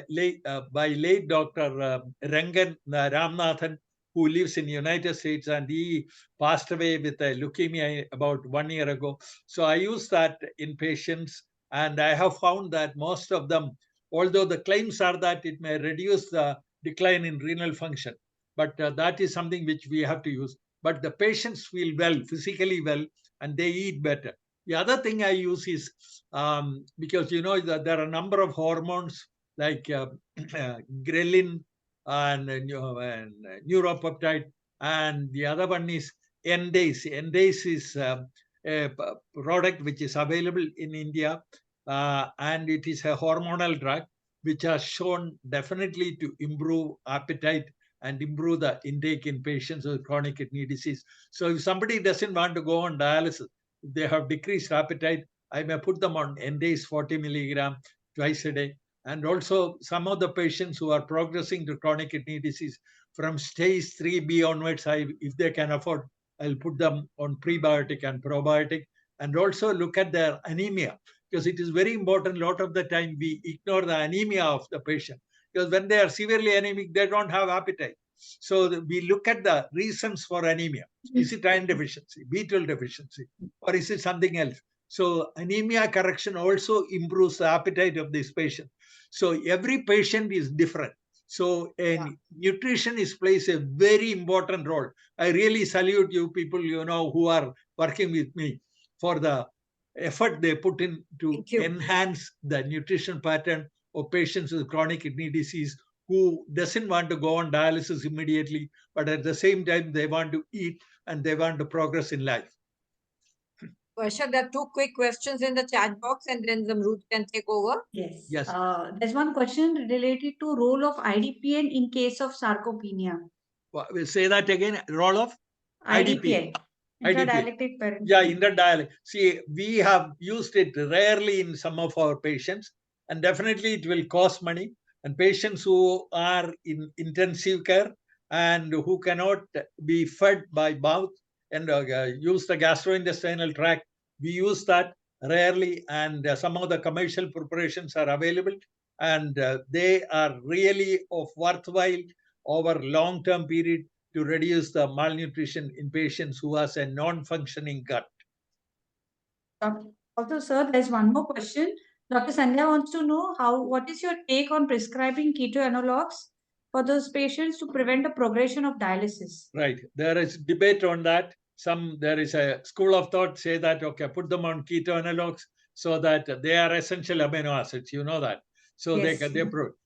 late Dr. Rangan Ramnathan, who lives in United States, and he passed away with leukemia about 1 year ago. So I use that in patients, and I have found that most of them, although the claims are that it may reduce the decline in renal function, but that is something which we have to use. But the patients feel well, physically well, and they eat better. The other thing I use is, because you know that there are a number of hormones like ghrelin and neuropeptide, and the other one is endase. Endase is a product which is available in India, and it is a hormonal drug which has shown definitely to improve appetite and improve the intake in patients with chronic kidney disease. So if somebody doesn't want to go on dialysis, if they have decreased appetite, I may put them on Endase 40 milligram twice a day. And also some of the patients who are progressing to chronic kidney disease from stage 3B onwards, if they can afford, I'll put them on prebiotic and probiotic, and also look at their anemia, because it is very important. A lot of the time we ignore the anemia of the patient, because when they are severely anemic, they don't have appetite. So we look at the reasons for anemia. Is it iron deficiency, B12 deficiency, or is it something else? So anemia correction also improves the appetite of this patient. So every patient is different. So nutrition plays a very important role. I really salute you people, who are working with me for the effort they put in to enhance the nutrition pattern of patients with chronic kidney disease who doesn't want to go on dialysis immediately, but at the same time they want to eat and they want to progress in life. Varsha, there are two quick questions in the chat box, and then Zamrud can take over. Yes. Yes. There's one question related to role of IDPN in case of sarcopenia. We'll say that again. Role of IDPN. Intradialectic parenteral. Yeah, intradialectic. See, we have used it rarely in some of our patients, and definitely it will cost money. And patients who are in intensive care and who cannot be fed by mouth and use the gastrointestinal tract, we use that rarely. And some of the commercial preparations are available, and they are really of worthwhile over long-term period to reduce the malnutrition in patients who has a non-functioning gut. Also, sir, there's one more question. Dr. Sandhya wants to know what is your take on prescribing keto analogs for those patients to prevent the progression of dialysis? Right. There is debate on that. There is a school of thought say that, okay, put them on keto analogs so that they are essential amino acids. You know that. So yes.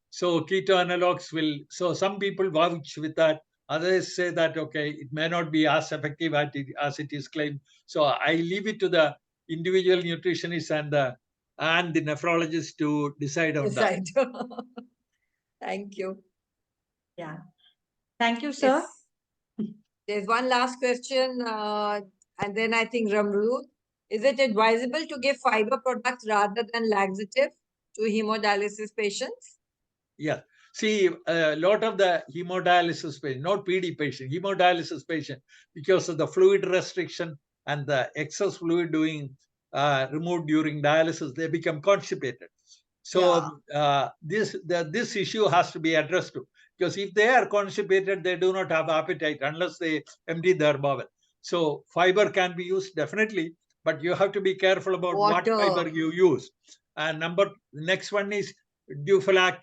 So keto analogs will, so some people vouch with that. Others say that, okay, it may not be as effective as it is claimed. So I leave it to the individual nutritionist and the nephrologist to decide on that. Thank you. Yeah. Thank you, sir. Yes. There's one last question, and then I think Ramrud. Is it advisable to give fiber products rather than laxative to hemodialysis patients? Yeah. See, a lot of the hemodialysis patient, not PD patient, hemodialysis patient, because of the fluid restriction and the excess fluid removed during dialysis, they become constipated. So this issue has to be addressed too, because if they are constipated, they do not have appetite unless they empty their bowel. So fiber can be used definitely, but you have to be careful about what fiber you use. And next one is Dufalac.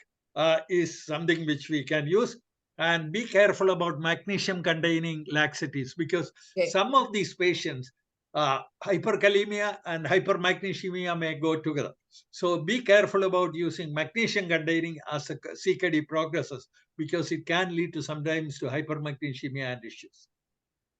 Is something which we can use, and be careful about magnesium containing laxatives, because some of these patients, hyperkalemia and hypermagnesemia may go together. So be careful about using magnesium containing as a CKD progresses, because it can lead to sometimes to hypermagnesemia and issues.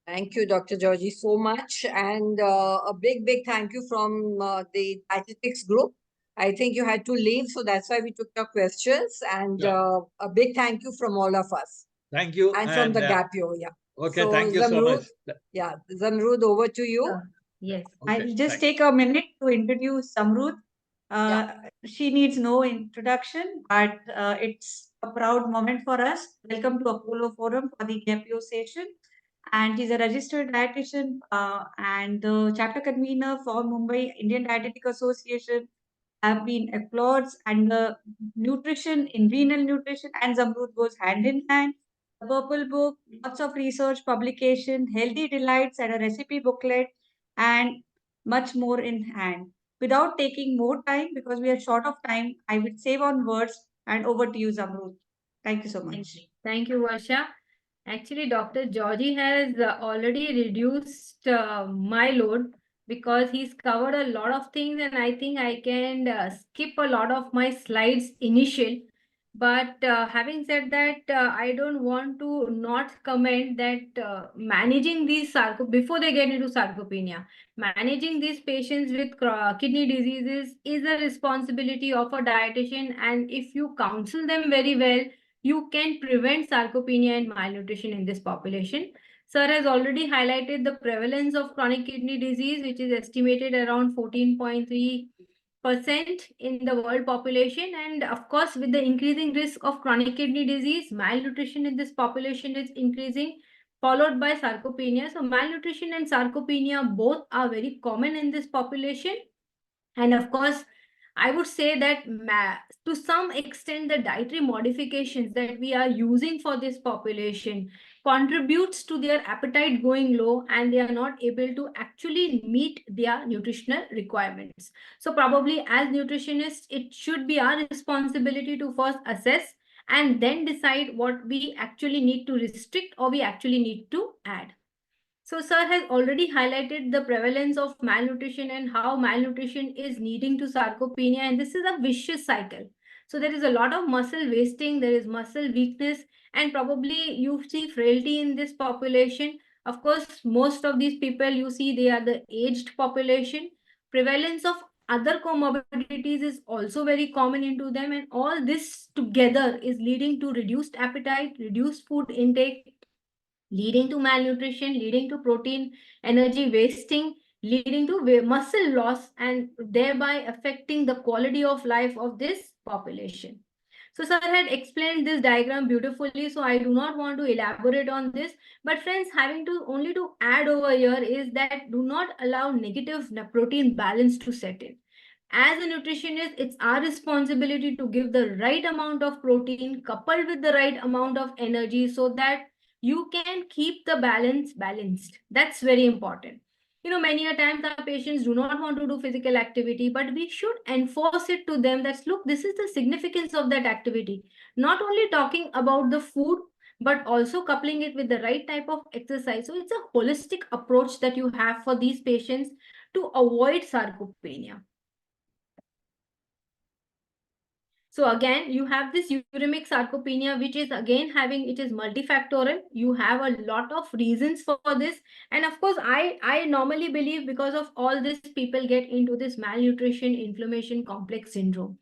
Thank you, Dr. Georgie, so much. And a big thank you from the dietetics group. I think you had to leave, so that's why we took your questions. And a big thank you from all of us. Thank you. And from the GAPIO, yeah. Okay, so, thank you so much. Yeah, Zamrud, over to you. Yes, Okay, I'll just take a minute to introduce Samrud. She needs no introduction, but it's a proud moment for us. Welcome to Apollo Forum for the GAPIO session. And she's a registered dietitian and the chapter convener for Mumbai Indian Dietetic Association. Have been applauds and the nutrition in renal nutrition and Zamrud goes hand in hand. The purple book, lots of research, publication, healthy delights, and a recipe booklet, and much more in hand. Without taking more time, because we are short of time, I would save on words and over to you, Zamrud. Thank you so much. Thank you, Varsha. Actually, Dr. Georgie has already reduced my load because he's covered a lot of things, and I think I can skip a lot of my slides initial. But having said that, I don't want to not comment that managing these before they get into sarcopenia, managing these patients with kidney diseases is a responsibility of a dietitian, and if you counsel them very well, you can prevent sarcopenia and malnutrition in this population. Sir has already highlighted the prevalence of chronic kidney disease, which is estimated around 14.3% in the world population. And of course, with the increasing risk of chronic kidney disease, malnutrition in this population is increasing, followed by sarcopenia. So malnutrition and sarcopenia both are very common in this population. And of course, I would say that to some extent, the dietary modifications that we are using for this population contributes to their appetite going low, and they are not able to actually meet their nutritional requirements. So probably as nutritionists, it should be our responsibility to first assess and then decide what we actually need to restrict or we actually need to add. So sir has already highlighted the prevalence of malnutrition and how malnutrition is leading to sarcopenia, and this is a vicious cycle. So there is a lot of muscle wasting, there is muscle weakness, and probably you see frailty in this population. Of course, most of these people you see, they are the aged population. Prevalence of other comorbidities is also very common into them, and all this together is leading to reduced appetite, reduced food intake, leading to malnutrition, leading to protein energy wasting, leading to muscle loss, and thereby affecting the quality of life of this population. So sir had explained this diagram beautifully, so I do not want to elaborate on this. But friends, having to only to add over here is that do not allow negative protein balance to set in. As a nutritionist, it's our responsibility to give the right amount of protein coupled with the right amount of energy so that you can keep the balance balanced. That's very important. You know, many a times our patients do not want to do physical activity, but we should enforce it to them that, look, this is the significance of that activity. Not only talking about the food, but also coupling it with the right type of exercise. So it's a holistic approach that you have for these patients to avoid sarcopenia. So again, you have this uremic sarcopenia, which is again having, it is multifactorial. You have a lot of reasons for this. And of course, I normally believe because of all this, people get into this malnutrition, inflammation, complex syndrome.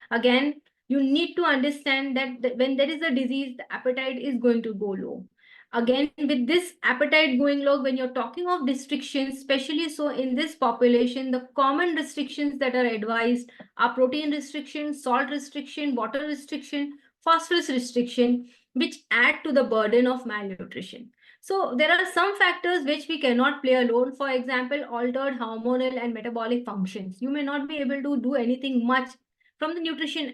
Again, you need to understand that when there is a disease, the appetite is going to go low. Again, with this appetite going low, when you're talking of restrictions, especially so in this population, the common restrictions that are advised are protein restriction, salt restriction, water restriction, phosphorus restriction, which add to the burden of malnutrition. So there are some factors which we cannot play alone. For example, altered hormonal and metabolic functions. You may not be able to do anything much from the nutrition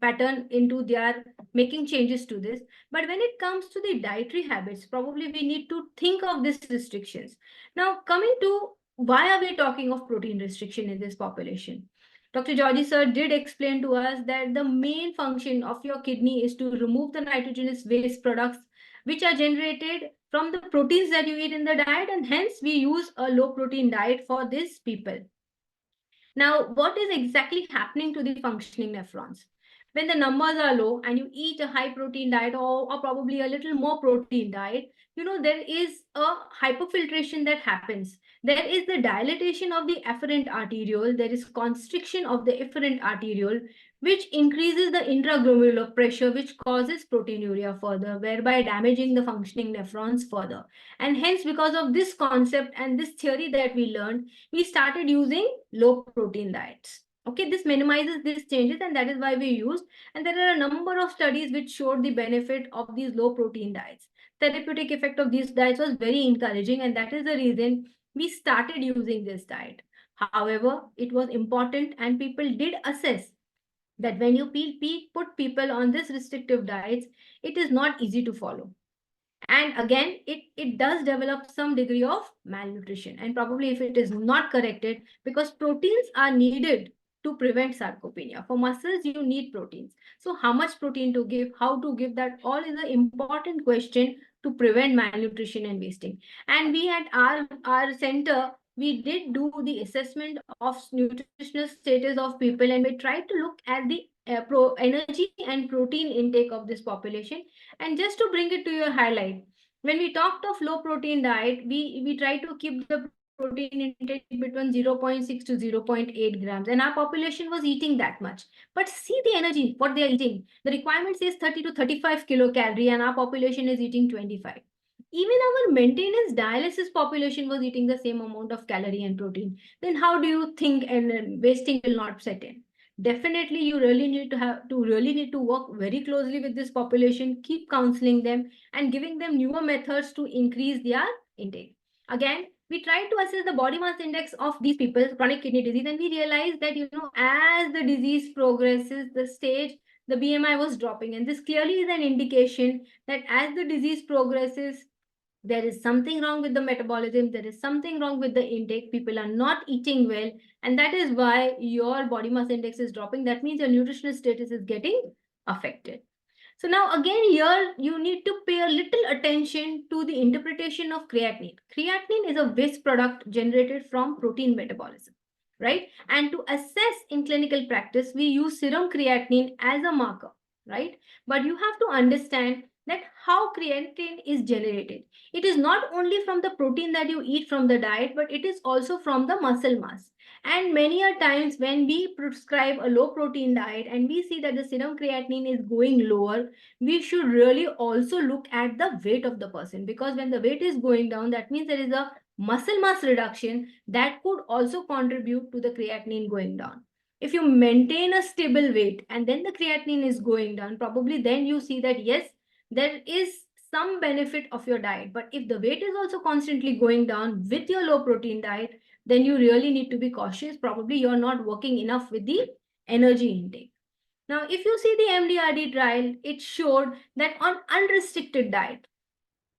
pattern into their making changes to this. But when it comes to the dietary habits, probably we need to think of these restrictions. Now, coming to why are we talking of protein restriction in this population? Dr. Georgie sir did explain to us that the main function of your kidney is to remove the nitrogenous waste products which are generated from the proteins that you eat in the diet, and hence we use a low protein diet for these people. Now, what is exactly happening to the functioning nephrons? When the numbers are low and you eat a high protein diet or probably a little more protein diet, there is a hyperfiltration that happens. There is the dilatation of the afferent arteriole. There is constriction of the efferent arteriole, which increases the intraglomerular pressure, which causes proteinuria further, whereby damaging the functioning nephrons further. And hence, because of this concept and this theory that we learned, we started using low protein diets. Okay, this minimizes these changes, and that is why we used. And there are a number of studies which showed the benefit of these low protein diets. Therapeutic effect of these diets was very encouraging, and that is the reason we started using this diet. However, it was important, and people did assess that when you put people on this restrictive diets, it is not easy to follow. And again, it does develop some degree of malnutrition, and probably if it is not corrected, because proteins are needed to prevent sarcopenia. For muscles, you need proteins. So how much protein to give, how to give, that all is an important question to prevent malnutrition and wasting. And we at our center, we did do the assessment of nutritional status of people, and we tried to look at the energy and protein intake of this population. And just to bring it to your highlight, when we talked of low protein diet, we try to keep the protein intake between 0.6 to 0.8 grams, and our population was eating that much. But see the energy, what they are eating. The requirement says 30 to 35 kilocalorie, and our population is eating 25. Even our maintenance dialysis population was eating the same amount of calorie and protein. Then how do you think and wasting will not set in? Definitely, you really need to work very closely with this population, keep counseling them and giving them newer methods to increase their intake. Again, we tried to assess the body mass index of these people, chronic kidney disease, and we realized that, as the disease progresses, the BMI was dropping. And this clearly is an indication that as the disease progresses, there is something wrong with the metabolism, there is something wrong with the intake, people are not eating well, and that is why your body mass index is dropping. That means your nutritional status is getting affected. So now again, here you need to pay a little attention to the interpretation of creatinine. Creatinine is a waste product generated from protein metabolism, right? And to assess in clinical practice, we use serum creatinine as a marker, right? But you have to understand that how creatinine is generated. It is not only from the protein that you eat from the diet, but it is also from the muscle mass. And many a times when we prescribe a low protein diet and we see that the serum creatinine is going lower, we should really also look at the weight of the person, because when the weight is going down, that means there is a muscle mass reduction that could also contribute to the creatinine going down. If you maintain a stable weight and then the creatinine is going down, probably then you see that yes, there is some benefit of your diet. But if the weight is also constantly going down with your low protein diet, then you really need to be cautious. Probably you're not working enough with the energy intake. Now, if you see the MDRD trial, it showed that on unrestricted diet,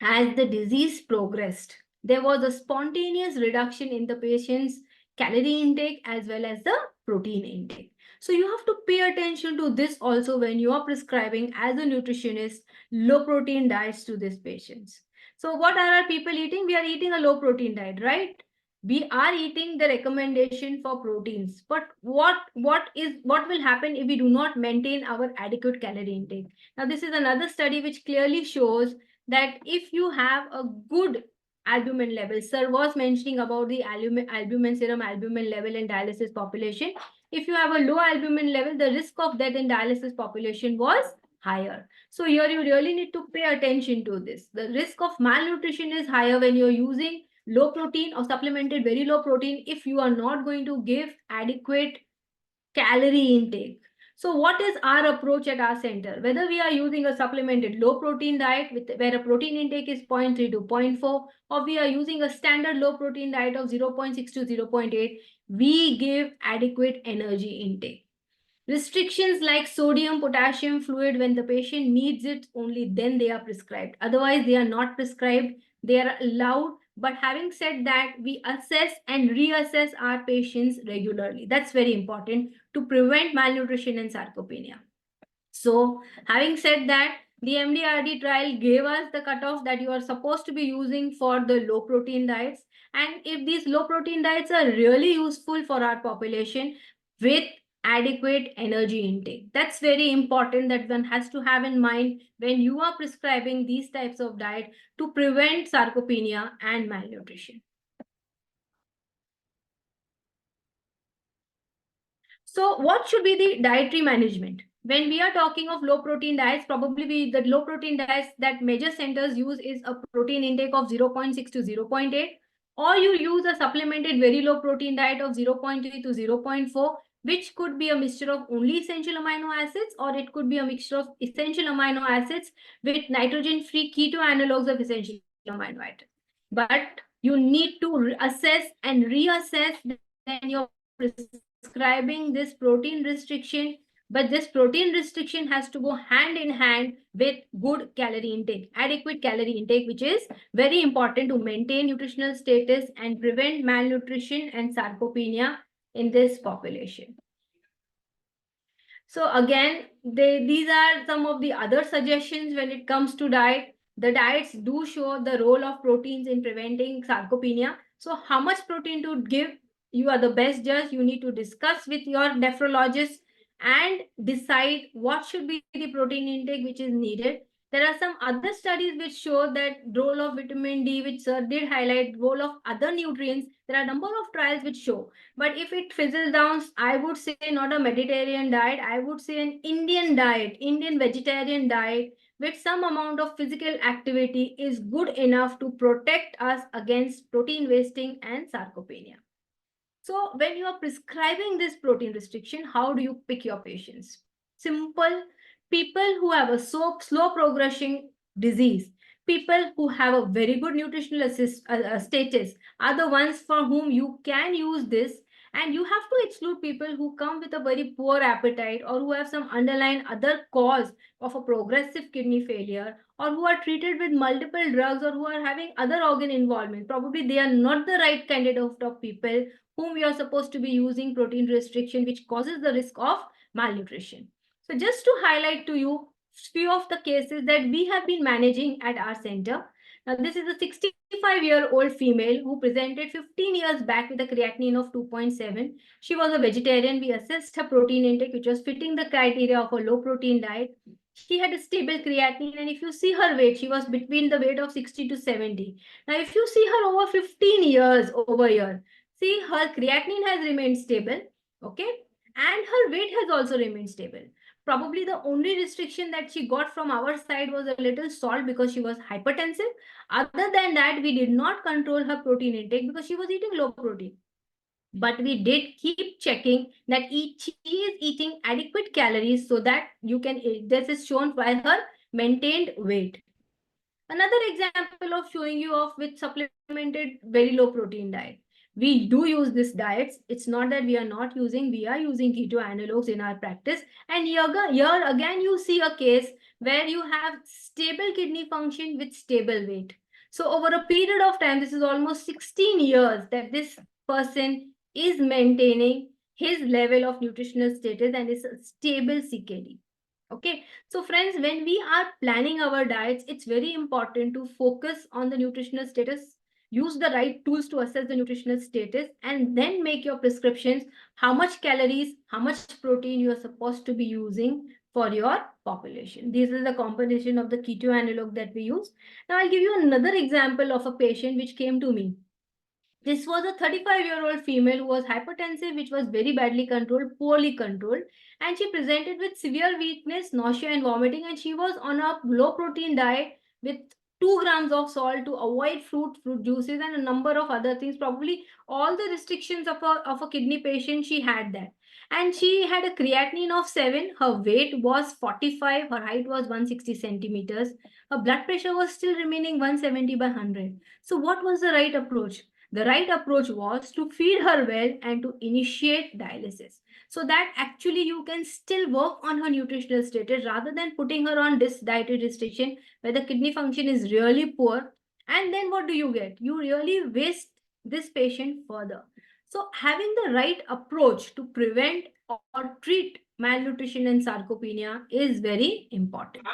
as the disease progressed, there was a spontaneous reduction in the patient's calorie intake as well as the protein intake. So you have to pay attention to this also when you are prescribing as a nutritionist low protein diets to these patients. So what are our people eating? We are eating a low protein diet, right? We are eating the recommendation for proteins, but what will happen if we do not maintain our adequate calorie intake? Now, this is another study which clearly shows that if you have a good albumin level, sir was mentioning about the albumin serum albumin level in dialysis population. If you have a low albumin level, the risk of death in dialysis population was higher. So here you really need to pay attention to this. The risk of malnutrition is higher when you're using low protein or supplemented very low protein if you are not going to give adequate calorie intake. So what is our approach at our center? Whether we are using a supplemented low protein diet where a protein intake is 0.3 to 0.4, or we are using a standard low protein diet of 0.6 to 0.8, we give adequate energy intake. Restrictions like sodium, potassium fluid, when the patient needs it, only then they are prescribed. Otherwise, they are not prescribed. They are allowed. But having said that, we assess and reassess our patients regularly. That's very important to prevent malnutrition and sarcopenia. So having said that, the MDRD trial gave us the cutoff that you are supposed to be using for the low protein diets. And if these low protein diets are really useful for our population with adequate energy intake. That's very important, that one has to have in mind when you are prescribing these types of diet to prevent sarcopenia and malnutrition. So what should be the dietary management? When we are talking of low protein diets, probably the low protein diets that major centers use is a protein intake of 0.6 to 0.8, or you use a supplemented very low protein diet of 0.3 to 0.4, which could be a mixture of only essential amino acids, or it could be a mixture of essential amino acids with nitrogen-free keto analogs of essential amino acids. But you need to assess and reassess when you're prescribing this protein restriction, but this protein restriction has to go hand in hand with good calorie intake, adequate calorie intake, which is very important to maintain nutritional status and prevent malnutrition and sarcopenia in this population. So again, these are some of the other suggestions when it comes to diet. The diets do show the role of proteins in preventing sarcopenia. So how much protein to give? You are the best judge. You need to discuss with your nephrologist and decide what should be the protein intake which is needed. There are some other studies which show that role of vitamin D, which sir did highlight, role of other nutrients. There are a number of trials which show. But if it fizzles down, I would say not a Mediterranean diet. I would say an Indian diet, Indian vegetarian diet with some amount of physical activity is good enough to protect us against protein wasting and sarcopenia. So when you are prescribing this protein restriction, how do you pick your patients? Simple. People who have a slow progressing disease, people who have a very good nutritional status are the ones for whom you can use this, and you have to exclude people who come with a very poor appetite or who have some underlying other cause of a progressive kidney failure, or who are treated with multiple drugs, or who are having other organ involvement. Probably they are not the right candidate of people whom we are supposed to be using protein restriction, which causes the risk of malnutrition. So just to highlight to you few of the cases that we have been managing at our center. Now, this is a 65-year-old female who presented 15 years back with a creatinine of 2.7. She was a vegetarian. We assessed her protein intake, which was fitting the criteria of a low protein diet. She had a stable creatinine, and if you see her weight, she was between the weight of 60 to 70. Now, if you see her over 15 years over here, see, her creatinine has remained stable, okay? And her weight has also remained stable. Probably the only restriction that she got from our side was a little salt because she was hypertensive. Other than that, we did not control her protein intake because she was eating low protein. But we did keep checking that she is eating adequate calories so that you can, this is shown by her maintained weight. Another example of showing you off with supplemented very low protein diet. We do use these diets. It's not that we are not using, we are using keto analogs in our practice. And here again, you see a case where you have stable kidney function with stable weight. So over a period of time, this is almost 16 years that this person is maintaining his level of nutritional status and is a stable CKD. Okay, so friends, when we are planning our diets, it's very important to focus on the nutritional status, use the right tools to assess the nutritional status, and then make your prescriptions, how much calories, how much protein you are supposed to be using for your population. This is the combination of the keto analog that we use. Now, I'll give you another example of a patient which came to me. This was a 35-year-old female who was hypertensive, which was very badly controlled, poorly controlled. And she presented with severe weakness, nausea and vomiting. And she was on a low protein diet with 2 grams of salt to avoid fruit juices and a number of other things. Probably all the restrictions of a kidney patient, she had that. And she had a creatinine of 7. Her weight was 45. Her height was 160 centimeters. Her blood pressure was still remaining 170 by 100. So what was the right approach? The right approach was to feed her well and to initiate dialysis, so that actually you can still work on her nutritional status rather than putting her on this dietary restriction where the kidney function is really poor. And then what do you get? You really waste this patient further. So having the right approach to prevent or treat malnutrition and sarcopenia is very important.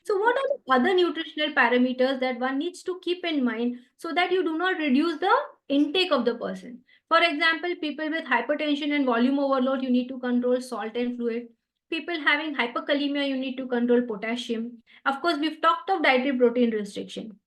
So what are the other nutritional parameters that one needs to keep in mind so that you do not reduce the intake of the person? For example, people with hypertension and volume overload, you need to control salt and fluid. People having hyperkalemia, you need to control potassium. Of course, we've talked of dietary protein restriction.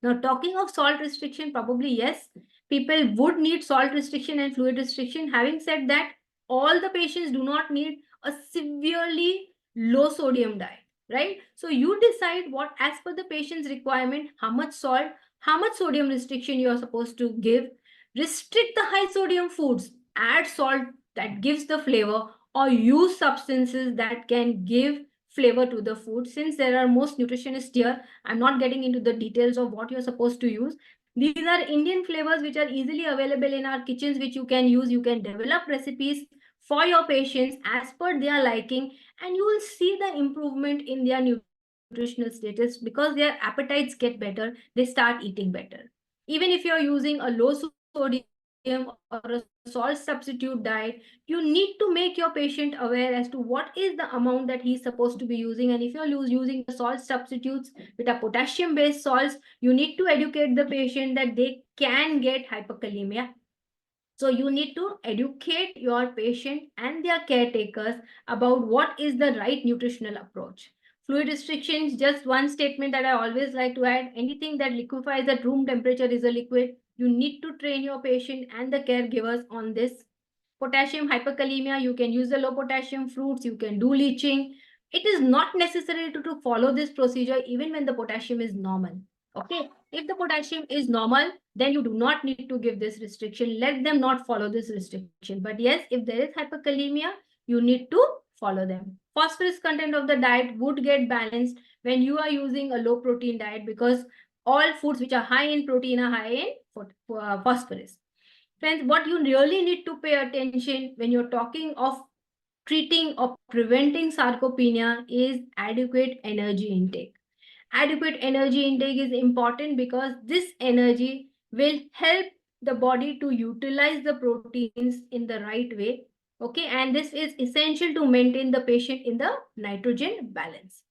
Now, talking of salt restriction, probably yes, people would need salt restriction and fluid restriction. Having said that, all the patients do not need a severely low sodium diet, right? So you decide what, as per the patient's requirement, how much salt, how much sodium restriction you are supposed to give. Restrict the high sodium foods, add salt that gives the flavor, or use substances that can give flavor to the food. Since there are most nutritionists here, I'm not getting into the details of what you're supposed to use. These are Indian flavors which are easily available in our kitchens, which you can use. You can develop recipes for your patients as per their liking, and you will see the improvement in their nutritional status because their appetites get better. They start eating better. Even if you're using a low sodium or a salt substitute diet, you need to make your patient aware as to what is the amount that he's supposed to be using. And if you're using the salt substitutes with a potassium based salts, you need to educate the patient that they can get hyperkalemia. So you need to educate your patient and their caretakers about what is the right nutritional approach. Fluid restrictions, just one statement that I always like to add: anything that liquefies at room temperature is a liquid. You need to train your patient and the caregivers on this. Potassium hyperkalemia, you can use the low potassium fruits, you can do leaching. It is not necessary to follow this procedure even when the potassium is normal. Okay, if the potassium is normal, then you do not need to give this restriction. Let them not follow this restriction. But yes, if there is hyperkalemia, you need to follow them. Phosphorus content of the diet would get balanced when you are using a low protein diet, because all foods which are high in protein are high in phosphorus. Friends, what you really need to pay attention when you're talking of treating or preventing sarcopenia is adequate energy intake. Adequate energy intake is important because this energy will help the body to utilize the proteins in the right way. Okay, and this is essential to maintain the patient in the nitrogen balance.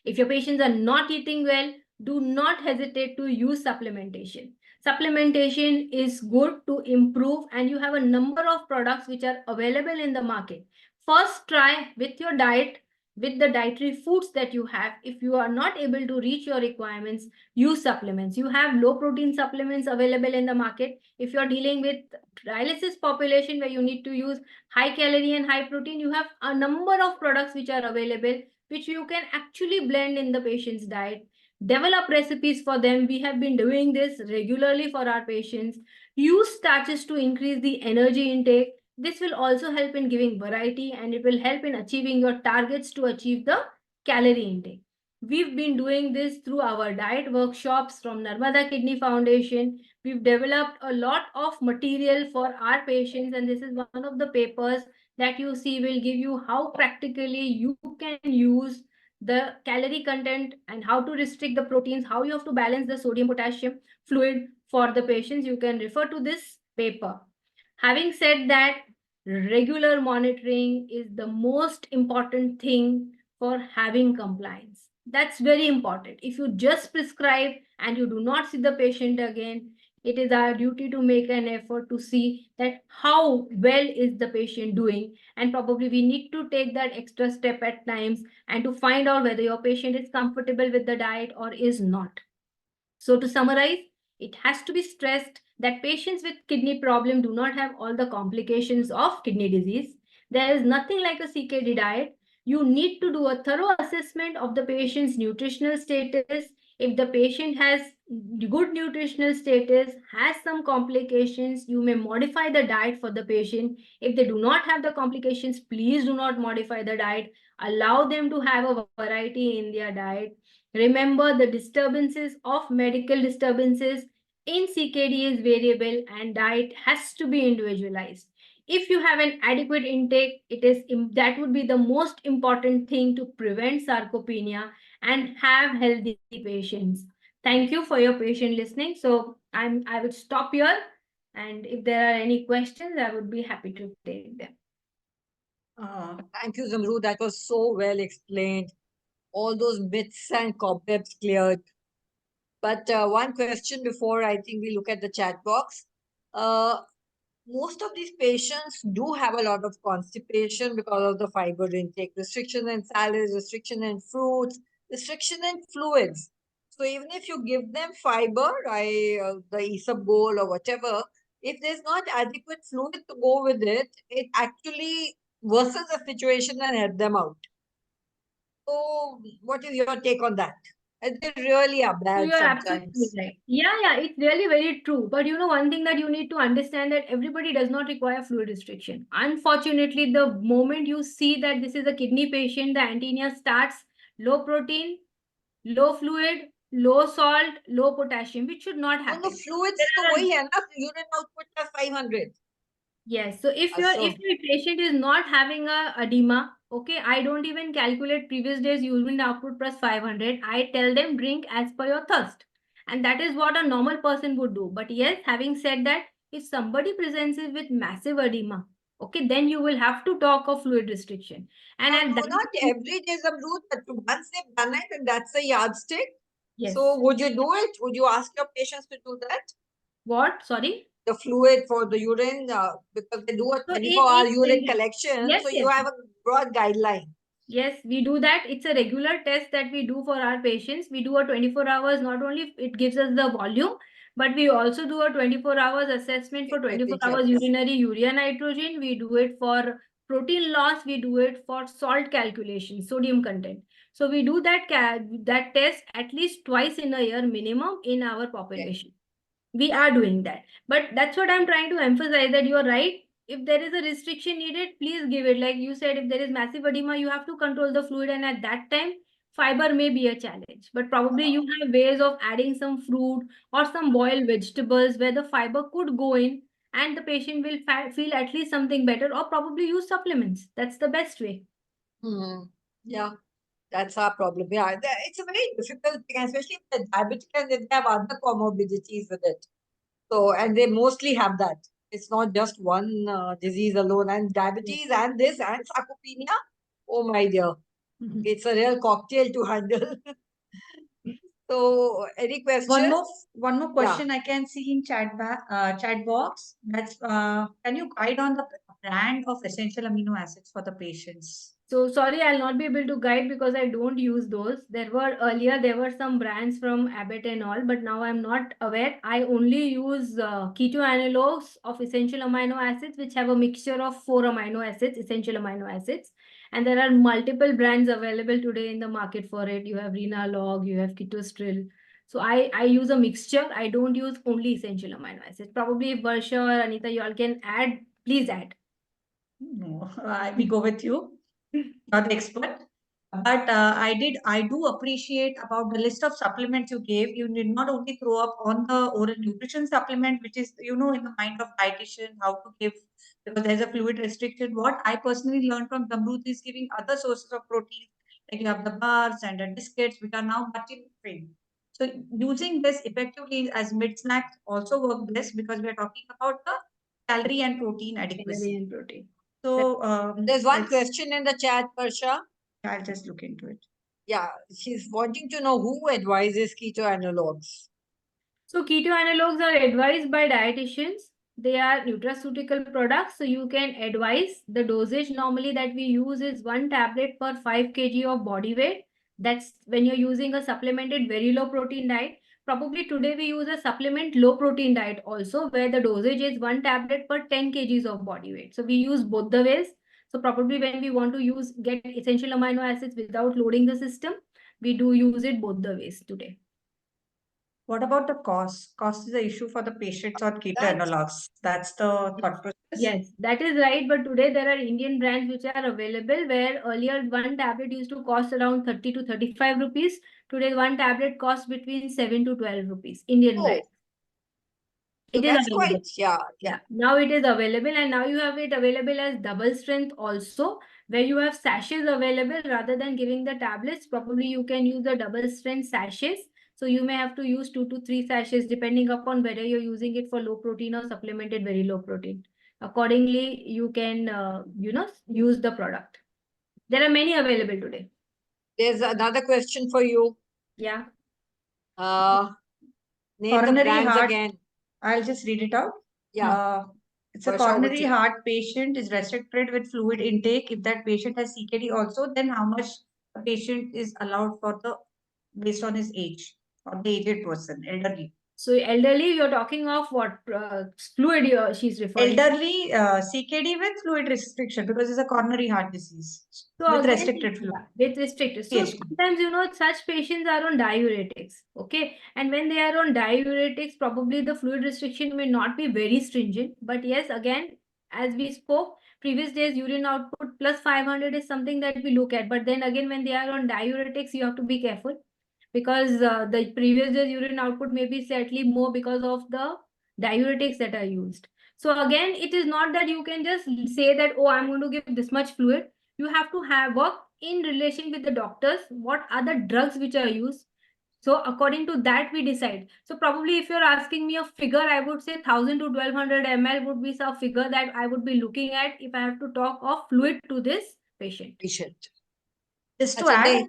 If your patients are not eating well, do not hesitate to use supplementation. Supplementation is good to improve, and you have a number of products which are available in the market. First, try with your diet, with the dietary foods that you have. If you are not able to reach your requirements, use supplements. You have low protein supplements available in the market. If you're dealing with dialysis population where you need to use high calorie and high protein, you have a number of products which are available, which you can actually blend in the patient's diet. Develop recipes for them. We have been doing this regularly for our patients. Use starches to increase the energy intake. This will also help in giving variety, and it will help in achieving your targets to achieve the calorie intake. We've been doing this through our diet workshops from Narmada Kidney Foundation. We've developed a lot of material for our patients, and this is one of the papers that you see will give you how practically you can use the calorie content and how to restrict the proteins, how you have to balance the sodium potassium fluid for the patients. You can refer to this paper. Having said that, regular monitoring is the most important thing for having compliance. That's very important. If you just prescribe and you do not see the patient again, it is our duty to make an effort to see that how well is the patient doing, and probably we need to take that extra step at times and to find out whether your patient is comfortable with the diet or is not. So to summarize, it has to be stressed that patients with kidney problem do not have all the complications of kidney disease. There is nothing like a CKD diet. You need to do a thorough assessment of the patient's nutritional status. If the patient has good nutritional status, has some complications, you may modify the diet for the patient. If they do not have the complications, please do not modify the diet. Allow them to have a variety in their diet. Remember, the disturbances of medical disturbances in CKD is variable, and diet has to be individualized. If you have an adequate intake, that would be the most important thing to prevent sarcopenia and have healthy patients. Thank you for your patient listening. So I will stop here, and if there are any questions, I would be happy to take them. Thank you, Zamru. That was so well explained. All those myths and cobwebs cleared. But one question before I think we look at the chat box. most of these patients do have a lot of constipation because of the fiber intake, restriction in salads, restriction in fruits, restriction in fluids. So even if you give them fiber, the isabgol or whatever, if there's not adequate fluid to go with it, it actually worsens the situation and help them out. So what is your take on that? They really are So bad you're absolutely sometimes. right. Yeah, it's really very true. But you know, one thing that you need to understand that everybody does not require fluid restriction. Unfortunately, the moment you see that this is a kidney patient, the antemia starts low protein, low fluid, low salt, low potassium, which should not On the happen. fluids, There तो are वही है ना, urine output का 500. Yes. So if So- your patient is not having a edema, okay, I don't even calculate previous days urine output plus 500. I tell them drink as per your thirst. And that is what a normal person would do. But yes, having said that, if somebody presents it with massive edema, okay, then you will have to talk of fluid restriction. And Yeah, at no, that not every day is a route, but once they've done it, and that's a yardstick. yes. So would you do it? Would you ask your patients to do that? What? Sorry? The fluid for the urine, because they do a So 24-hour urine yes, collection, so you yes. have a broad guideline. Yes, we do that. It's a regular test that we do for our patients. We do a 24 hours, not only it gives us the volume, but we also do a 24 hours assessment for 24 hours urinary urea nitrogen. We do it for protein loss. We do it for salt calculation, sodium content. So we do that test at least twice in a year minimum in our population. We are doing that. But that's what I'm trying to emphasize, that you are right. If there is a restriction needed, please give it. Like you said, if there is massive edema, you have to control the fluid. And at that time, fiber may be a challenge. But probably you have ways of adding some fruit or some boiled vegetables where the fiber could go in and the patient will feel at least something better, or probably use supplements. That's the best way. Yeah, that's our problem. Yeah, it's a very difficult thing, especially if they're diabetic and if they have other comorbidities with it. So, and they mostly have that. It's not just one disease alone, and diabetes and this and sarcopenia. Oh my dear, it's a real cocktail to handle. So, any questions? One more question I can see in chat box. That's can you guide on the brand of essential amino acids for the patients? So sorry, I'll not be able to guide because I don't use those. There were some brands from Abbott and all, but now I'm not aware. I only use keto analogs of essential amino acids, which have a mixture of 4 amino acids, essential amino acids. And there are multiple brands available today in the market for it. You have Renalog, you have Ketostril. So I use a mixture. I don't use only essential amino acids. Probably if Varsha or Anita, you all can add, please add. No, we go with you. Not the expert. But I do appreciate about the list of supplements you gave. You did not only throw up on the oral nutrition supplement, which is, in the mind of dietitian, how to give, because there's a fluid restriction. What I personally learned from Damrut is giving other sources of protein, like you have the bars and the biscuits, which are now multi-nutrient. So using this effectively as mid-snacks also work best, because we are talking about the calorie and protein adequacy. Calorie and protein. So There's one question in the chat, Parsha. I'll just look into it. Yeah, she's wanting to know who advises keto analogs. So keto analogs are advised by dietitians. They are nutraceutical products. So you can advise the dosage normally that we use is 1 tablet per 5 kg of body weight. That's when you're using a supplemented very low protein diet. Probably today we use a supplement low protein diet also, where the dosage is 1 tablet per 10 kgs of body weight. So we use both the ways. So probably when we want to get essential amino acids without loading the system, we do use it both the ways today. What about the cost? Cost is the issue for the patients on keto analogs. That's the thought process. Yes, that is right. But today there are Indian brands which are available, where earlier one tablet used to cost around 30 to 35 rupees. Today one tablet costs between 7 to 12 rupees. Indian brands. So It is that's available. quite, Yeah, now it is available, and now you have it available as double strength also, where you have sachets available rather than giving the tablets. Probably you can use the double strength sachets. So you may have to use 2 to 3 sachets depending upon whether you're using it for low protein or supplemented very low protein. Accordingly, you can, use the product. There are many available today. There's another question for you. Yeah. Name the Coronary brands heart. again. I'll just read it out. Yeah. It's a Varsha, over to coronary you. heart patient is restricted with fluid intake. If that patient has CKD also, then how much a patient is allowed for the based on his age or the aged person, elderly. So elderly, you're talking of what fluid she's referring to. Elderly CKD with fluid restriction because it's a coronary heart disease So with again, restricted fluid. yeah, with restricted. So PhD. sometimes, you know, such patients are on diuretics. Okay. And when they are on diuretics, probably the fluid restriction may not be very stringent. But yes, again, as we spoke, previous days urine output plus 500 is something that we look at. But then again, when they are on diuretics, you have to be careful because the previous day's urine output may be slightly more because of the diuretics that are used. So again, it is not that you can just say that, oh, I'm going to give this much fluid. You have to have work in relation with the doctors. What are the drugs which are used? So according to that, we decide. So probably if you're asking me a figure, I would say 1000 to 1200 ml would be some figure that I would be looking at if I have to talk of fluid to this patient. Just to Achha, add,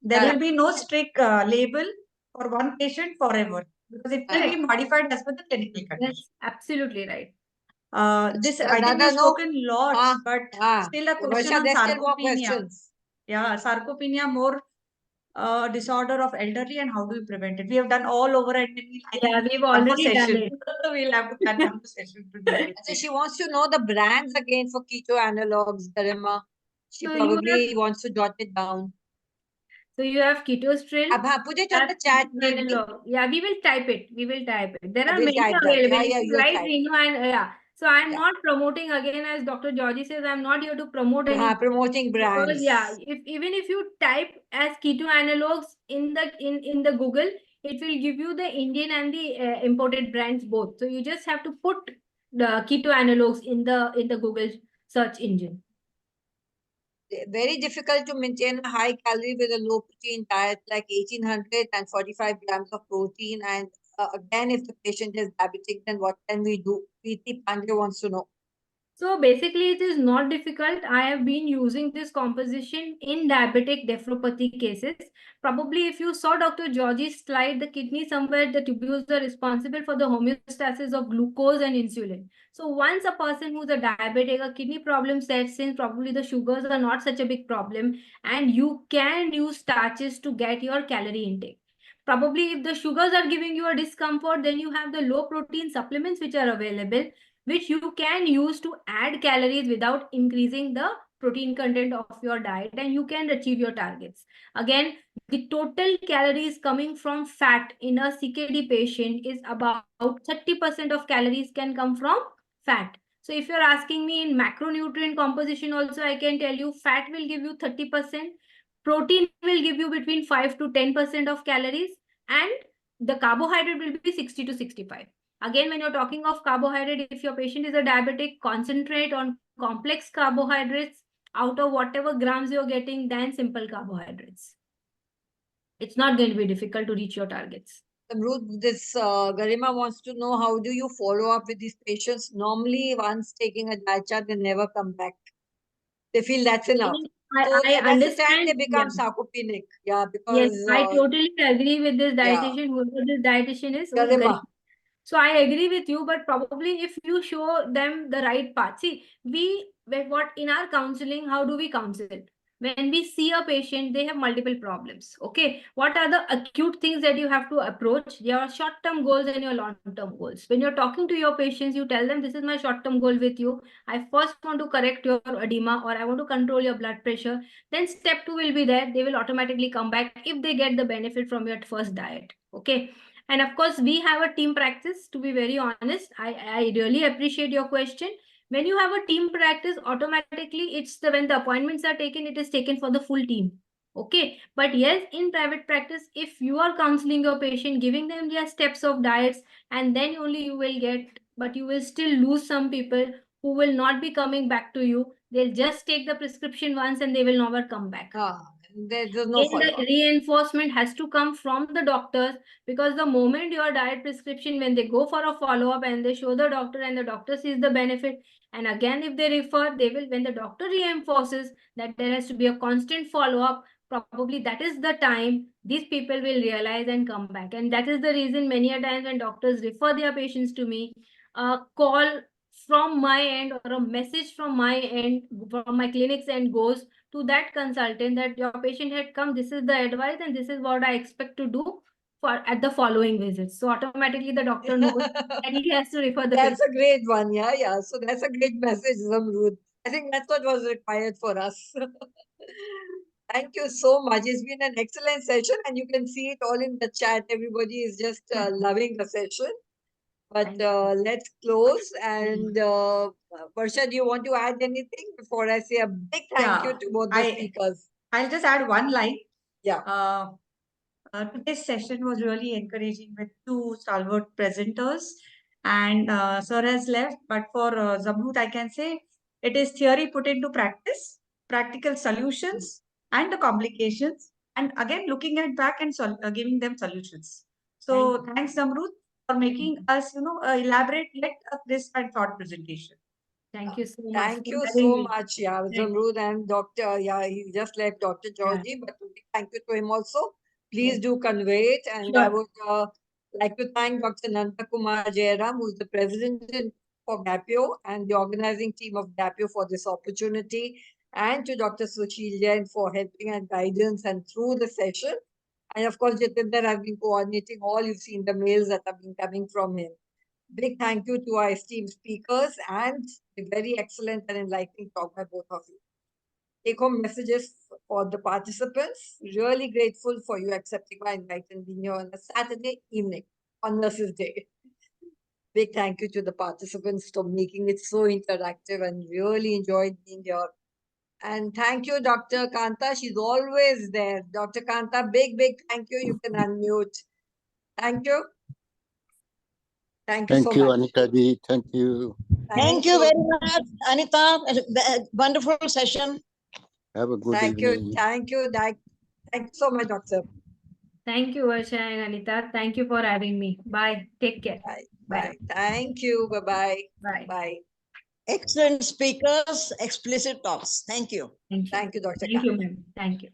there yeah. will be no strict label for one patient forever because it will be modified as per the clinical condition. That's absolutely right. This I think we've spoken lots, but still a question Varsha, on there's still more sarcopenia. questions. Yeah, sarcopenia, more disorder of elderly and how do we prevent it? We have done all over it. Yeah, we've already done it. We'll have to plan one session to deal with So it. she wants to know the brands again for keto analogs, Garima. She So you probably wants to jot it down. So you have ketostril. Put it on the chat. Yeah, we will type it. We will type it. There are We'll many type that. available. Yeah, you Right, type. Renu, and yeah. So I'm Yeah. not promoting again, as Dr. Georgie says, I'm not here to promote any. Promoting brands. Because, yeah, even if you type as keto analogs in the Google, it will give you the Indian and the imported brands both. So you just have to put the keto analogs in the Google search engine. Very difficult to maintain a high calorie with a low protein diet like 1800 and 45 grams of protein. And again, if the patient is diabetic, then what can we do? Preeti Pandey wants to know. So basically, it is not difficult. I have been using this composition in diabetic nephropathy cases. Probably if you saw Dr. Georgie's slide, the kidney somewhere, the tubules are responsible for the homeostasis of glucose and insulin. So once a person who's a diabetic, a kidney problem sets in, probably the sugars are not such a big problem, and you can use starches to get your calorie intake. Probably if the sugars are giving you a discomfort, then you have the low protein supplements which are available, which you can use to add calories without increasing the protein content of your diet, and you can achieve your targets. Again, the total calories coming from fat in a CKD patient is about 30% of calories can come from fat. So if you're asking me in macronutrient composition also, I can tell you fat will give you 30%, protein will give you between 5 to 10% of calories, and the carbohydrate will be 60 to 65. Again, when you're talking of carbohydrate, if your patient is a diabetic, concentrate on complex carbohydrates out of whatever grams you're getting than simple carbohydrates. It's not going to be difficult to reach your targets. This Garima wants to know, how do you follow up with these patients? Normally, once taking a diet chart, they never come back. They feel that's enough. I that's understand. the time they become sarcopenic. Yeah, because yes, I totally agree with this dietitian. Whoever this dietitian is, Garima. So I agree with you, but probably if you show them the right path. See, what in our counseling, how do we counsel? When we see a patient, they have multiple problems. Okay. What are the acute things that you have to approach? Your short-term goals and your long-term goals. When you're talking to your patients, you tell them, this is my short-term goal with you. I first want to correct your edema, or I want to control your blood pressure. Then step 2 will be there. They will automatically come back if they get the benefit from your first diet. Okay. And of course, we have a team practice, to be very honest. I really appreciate your question. When you have a team practice, automatically when the appointments are taken, it is taken for the full team. Okay. But yes, in private practice, if you are counseling your patient, giving them their steps of diets, and then only you will get, but you will still lose some people who will not be coming back to you. They'll just take the prescription once and they will never come back. There's no follow-up. The reinforcement has to come from the doctors, because the moment your diet prescription, when they go for a follow-up and they show the doctor and the doctor sees the benefit, and again if they refer, they will, when the doctor reinforces that there has to be a constant follow-up, probably that is the time these people will realize and come back. And that is the reason many a times when doctors refer their patients to me, call from my end or a message from my end, from my clinic's end, goes to that consultant that your patient had come, this is the advice and this is what I expect to do at the following visits. So automatically the doctor knows and he has to refer the That's patient. a great one. Yeah, yeah. So that's a great message, Zamrud. I think that's what was required for us. Thank you so much. It's been an excellent session, and you can see it all in the chat. Everybody is just loving the session. But Thank you. let's close. And Varsha, do you want to add anything before I say a big thank you Yeah, to both the speakers? I'll just add one line. Yeah. Today's session was really encouraging with two stalwart presenters, and Sir has left. But for Zamrud, I can say it is theory put into practice, practical solutions, and the complications, and again looking at back and giving them solutions. So thanks, Zamrud, for making us, elaborate yet a crisp and thought presentation. Thank you so much. Thank you for having so me. much, yeah, Thank Zamrud and Dr. Yeah, he just left Dr. Georgie, but a big thank you to him also. Please do convey it. And I Sure. would like to thank Dr. Nanda Kumar Jairam, who's the president for GAPIO and the organizing team of GAPIO for this opportunity, and to Dr. Sushil Jain for helping and guidance and through the session. And of course, Jatinder has been coordinating all. You've seen the mails that have been coming from him. Big thank you to our esteemed speakers and a very excellent and enlightening talk by both of you. Take home messages for the participants. Really grateful for you accepting my invite and being here on a Saturday evening on Nurses Day. Big thank you to the participants for making it so interactive and really enjoyed being here. And thank you, Dr. Kanta. She's always there. Dr. Kanta, big thank you. You can unmute. Thank you. Thank you so Thank you, much. Anita ji. Thank you. Thank you very much, Anita. Wonderful session. Have a good Thank evening. you. Thank you. Thank you so much, Doctor. Thank you, Varsha and Anita. Thank you for having me. Bye. Take care. Bye. Bye. Thank you. Bye-bye. Bye. Bye. Excellent speakers, explicit talks. Thank you. Thank you. Thank you, Dr. Thank you, Khan. ma'am. Thank you.